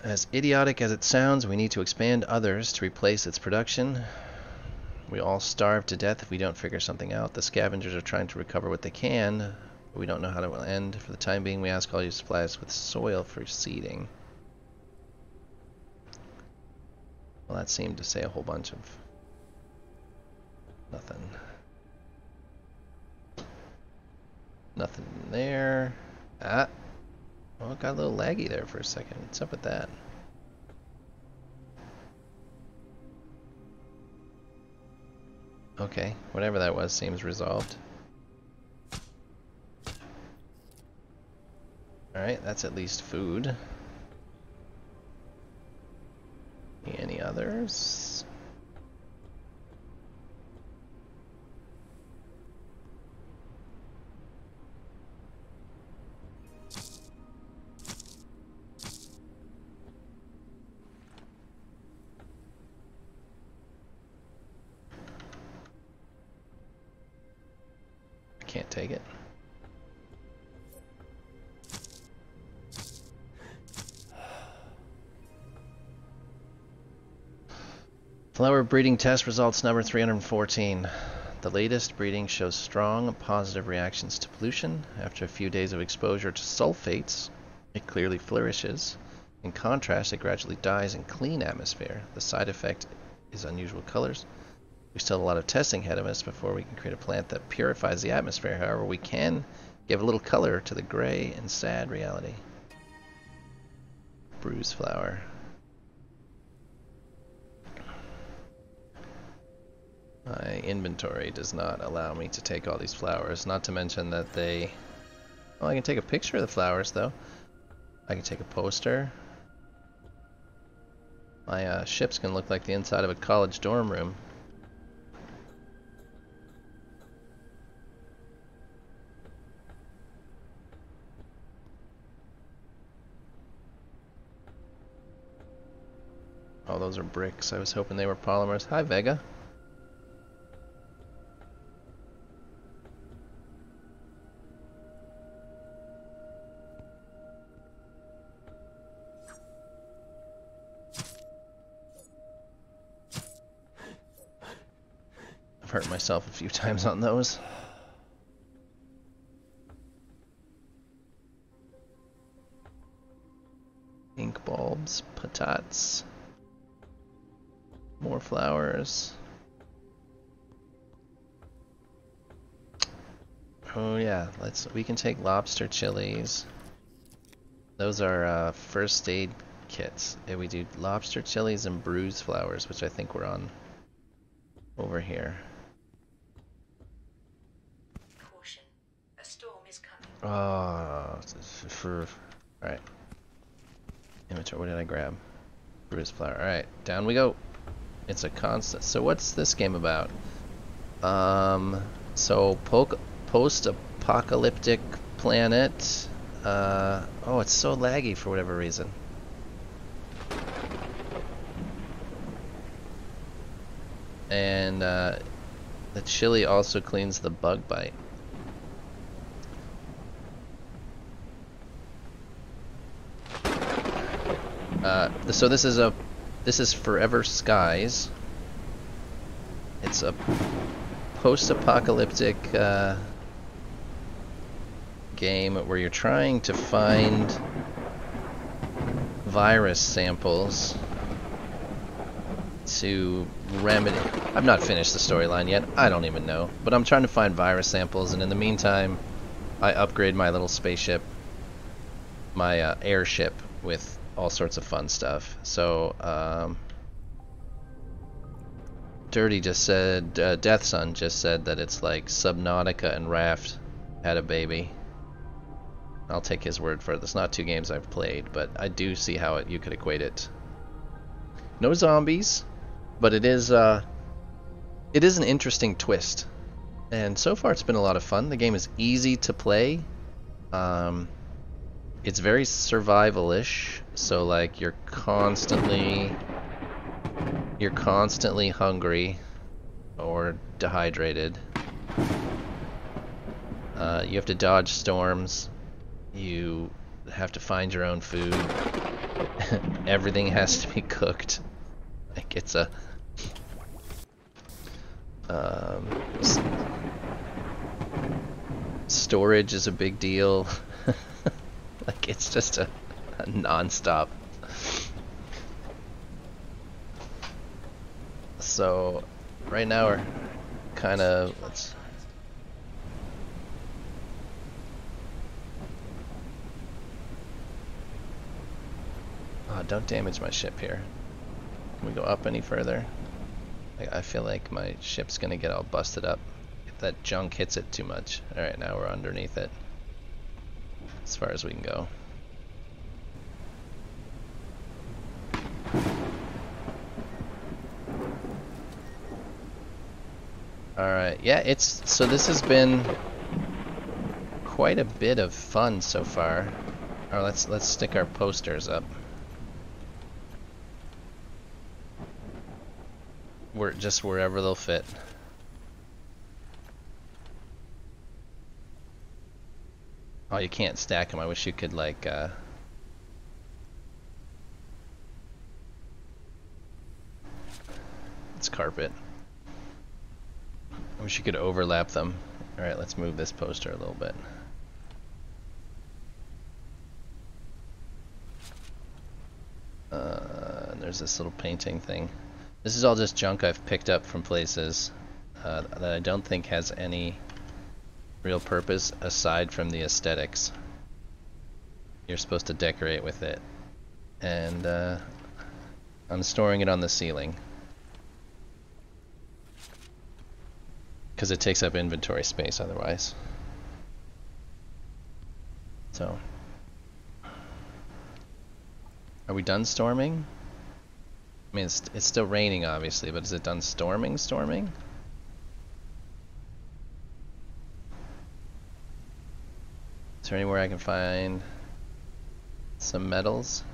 As idiotic as it sounds, we need to expand others to replace its production. We all starve to death if we don't figure something out. The scavengers are trying to recover what they can, but we don't know how it will end. For the time being, we ask all you supply us with soil for seeding. Well, that seemed to say a whole bunch of nothing. Nothing there. Ah. Well, it got a little laggy there for a second. What's up with that? Okay, whatever that was seems resolved. Alright, that's at least food. Any others? Can't take it. Flower breeding test results number 314. The latest breeding shows strong positive reactions to pollution. After a few days of exposure to sulfates, it clearly flourishes. In contrast, it gradually dies in clean atmosphere. The side effect is unusual colors. We still have a lot of testing ahead of us before we can create a plant that purifies the atmosphere. However, we can give a little color to the gray and sad reality. Bruise flower. My inventory does not allow me to take all these flowers, not to mention that they... Well, I can take a picture of the flowers, though. I can take a poster. My ship's gonna look like the inside of a college dorm room. Oh, those are bricks. I was hoping they were polymers. Hi, Vega. I've hurt myself a few times on those. Ink bulbs, patats. More flowers. Oh yeah, we can take lobster chilies. Those are first aid kits. Yeah, we do lobster chilies and bruise flowers, which I think we're on over here. Caution. A storm is coming. Oh, alright. Inventory, what did I grab? Bruise flower. Alright, down we go. It's a constant. So what's this game about? So post-apocalyptic planet. Oh, it's so laggy for whatever reason. And the chili also cleans the bug bite. So this is a This is Forever Skies. It's a post-apocalyptic game where you're trying to find virus samples to remedy. I've not finished the storyline yet. I don't even know. But I'm trying to find virus samples, and in the meantime, I upgrade my little spaceship, my airship, with all sorts of fun stuff. So, Dirty just said, Death Sun just said that it's like Subnautica and Raft had a baby. I'll take his word for it. It's not two games I've played, but I do see how you could equate it. No zombies, but it is an interesting twist. And so far it's been a lot of fun. The game is easy to play. It's very survival-ish, so like you're constantly hungry or dehydrated. You have to dodge storms. You have to find your own food. Everything has to be cooked. Like it's a storage is a big deal. Like it's just a non-stop. So right now we're kind of don't damage my ship here. Can we go up any further? I feel like my ship's gonna get all busted up if that junk hits it too much. Alright, now we're underneath it. As far as we can go. Alright, yeah, so this has been quite a bit of fun so far. Alright, let's stick our posters up. Just wherever they'll fit. Oh, you can't stack them. I wish you could like it's carpet. I wish you could overlap them. Alright, let's move this poster a little bit. And there's this little painting thing. This is all just junk I've picked up from places that I don't think has any real purpose aside from the aesthetics. You're supposed to decorate with it. And I'm storing it on the ceiling. Because it takes up inventory space otherwise. So. Are we done storming? I mean, it's still raining, obviously, but is it done storming? Is there anywhere I can find some metals?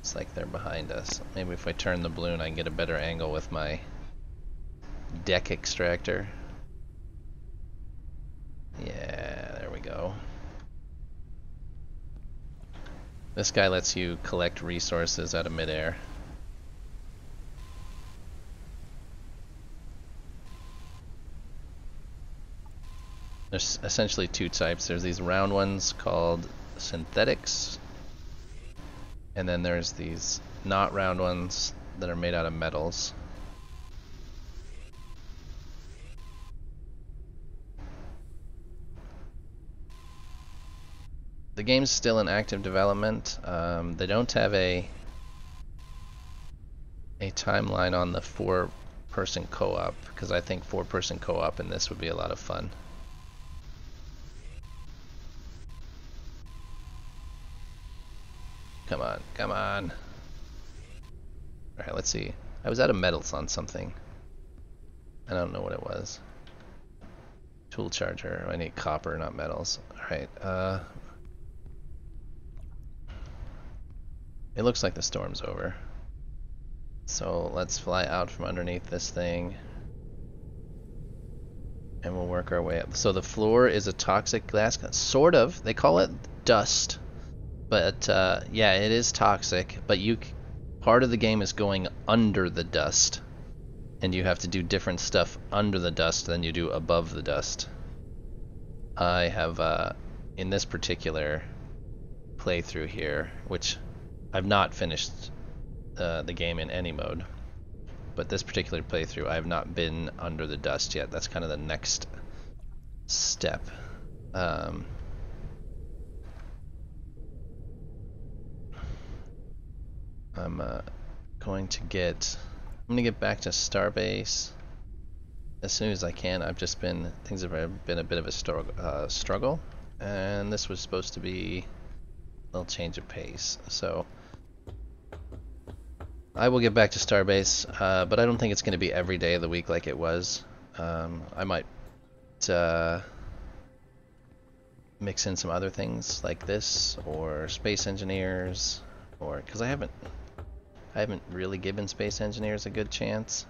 It's like they're behind us. Maybe if I turn the balloon, I can get a better angle with my deck extractor. Yeah, there we go. This guy lets you collect resources out of midair. There's essentially two types. There's these round ones called synthetics, and then there's these not round ones that are made out of metals. The game's still in active development. They don't have a timeline on the 4-person co-op, because I think 4-person co-op in this would be a lot of fun. Come on, come on. Alright, let's see. I was out of metals on something. I don't know what it was. Tool charger. I need copper, not metals. Alright, it looks like the storm's over. So let's fly out from underneath this thing. And we'll work our way up. So the floor is a toxic gas. Sort of. They call it dust. But yeah, it is toxic. But part of the game is going under the dust, and you have to do different stuff under the dust than you do above the dust. I have in this particular playthrough here, which I've not finished the game in any mode, but this particular playthrough I have not been under the dust yet. That's kind of the next step. I'm going to get back to Starbase as soon as I can. Things have been a bit of a struggle, and this was supposed to be a little change of pace. So I will get back to Starbase, but I don't think it's going to be every day of the week like it was. I might mix in some other things like this, or Space Engineers, or because I haven't really given Space Engineers a good chance.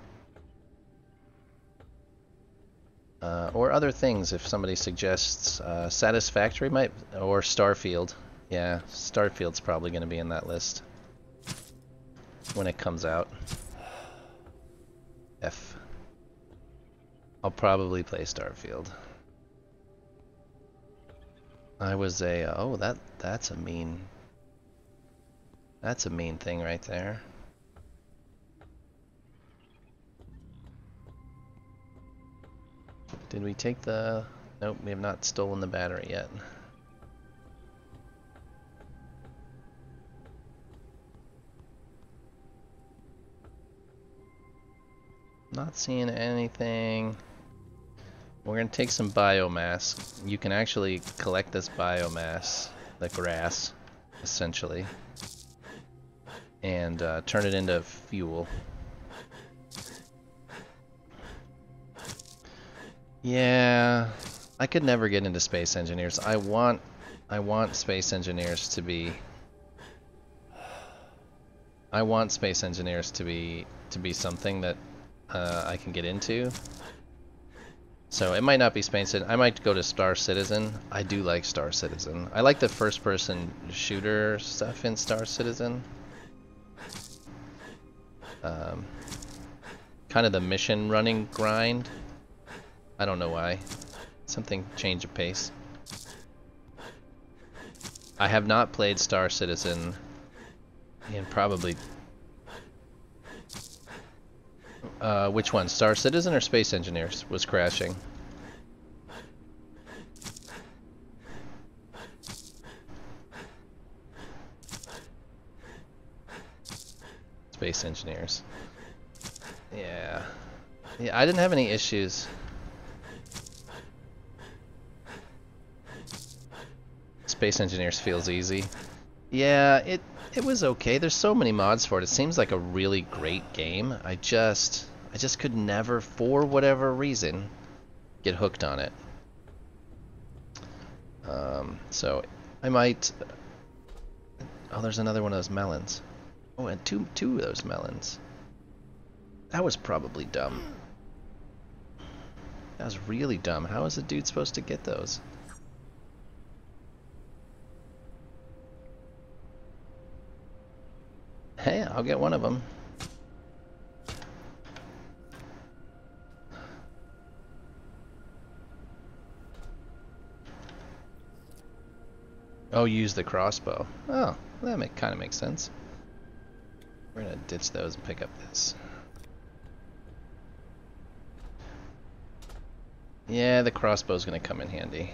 Or other things if somebody suggests. Satisfactory or Starfield. Yeah, Starfield's probably going to be in that list when it comes out. I'll probably play Starfield. I was oh, that's a mean thing right there. Did we take the... Nope, we have not stolen the battery yet. Not seeing anything. We're gonna take some biomass. You can actually collect this biomass, the grass, essentially, and turn it into fuel. Yeah, I could never get into Space Engineers. I want Space Engineers to be... I want Space Engineers to be something that I can get into. So it might not be Space Citizen. I might go to Star Citizen. I do like Star Citizen. I like the first-person shooter stuff in Star Citizen. Kind of the mission running grind. I don't know why. Something change of pace. I have not played Star Citizen in probably... which one? Star Citizen or Space Engineers was crashing? Space Engineers. Yeah. Yeah, I didn't have any issues. Space Engineers feels easy. Yeah, it was okay. There's so many mods for it. It seems like a really great game. I just could never, for whatever reason, get hooked on it. So I might... Oh, there's another one of those melons. Oh, and two of those melons. That was probably dumb. That was really dumb. How is a dude supposed to get those? Hey, I'll get one of them. Oh, use the crossbow. Oh, that kind of makes sense. We're gonna ditch those and pick up this. Yeah, the crossbow's gonna come in handy.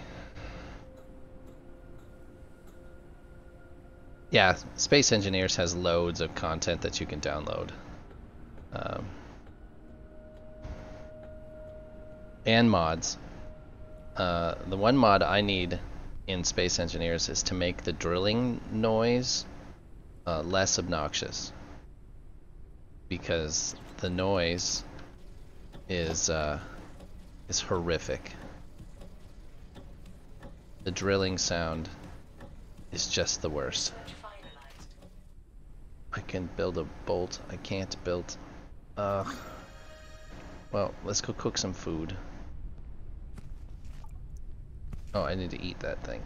Yeah, Space Engineers has loads of content that you can download. And mods. The one mod I need in Space Engineers is to make the drilling noise less obnoxious. Because the noise is horrific. The drilling sound is just the worst. I can build a bolt. I can't build... well, let's go cook some food. Oh, I need to eat that thing.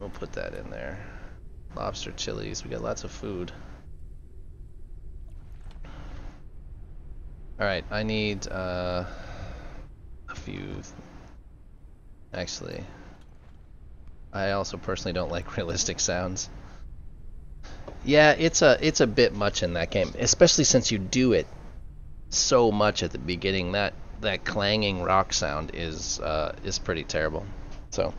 We'll put that in there. Lobster chilies. We got lots of food. Alright, I need a few. Actually, I also personally don't like realistic sounds. Yeah, it's a bit much in that game, especially since you do it so much at the beginning. That clanging rock sound is pretty terrible. So,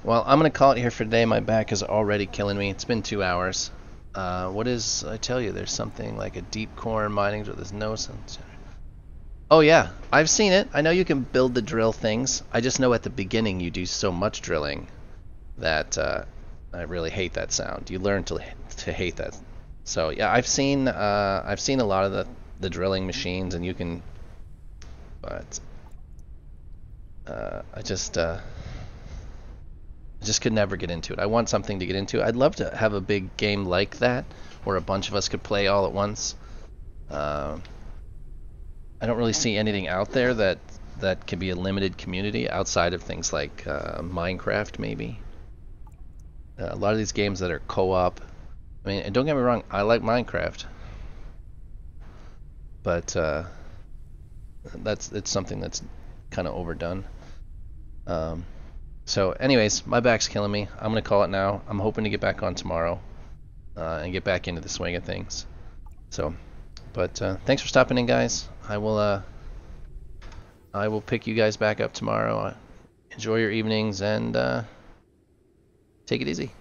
well, I'm gonna call it here for today. My back is already killing me. It's been 2 hours. What is? I tell you, there's something like a deep core mining drill. There's no sense. Oh yeah, I've seen it. I know you can build the drill things. I just know at the beginning you do so much drilling that I really hate that sound. You learn to hate that. So yeah, I've seen a lot of the drilling machines, and you can. But I just could never get into it. I want something to get into. I'd love to have a big game like that, where a bunch of us could play all at once. I don't really see anything out there that can be a limited community outside of things like Minecraft, maybe. A lot of these games that are co-op. I mean, and don't get me wrong, I like Minecraft, but it's something that's kind of overdone. So, anyways, my back's killing me. I'm gonna call it now. I'm hoping to get back on tomorrow and get back into the swing of things. So, but thanks for stopping in, guys. I will pick you guys back up tomorrow. Enjoy your evenings and take it easy.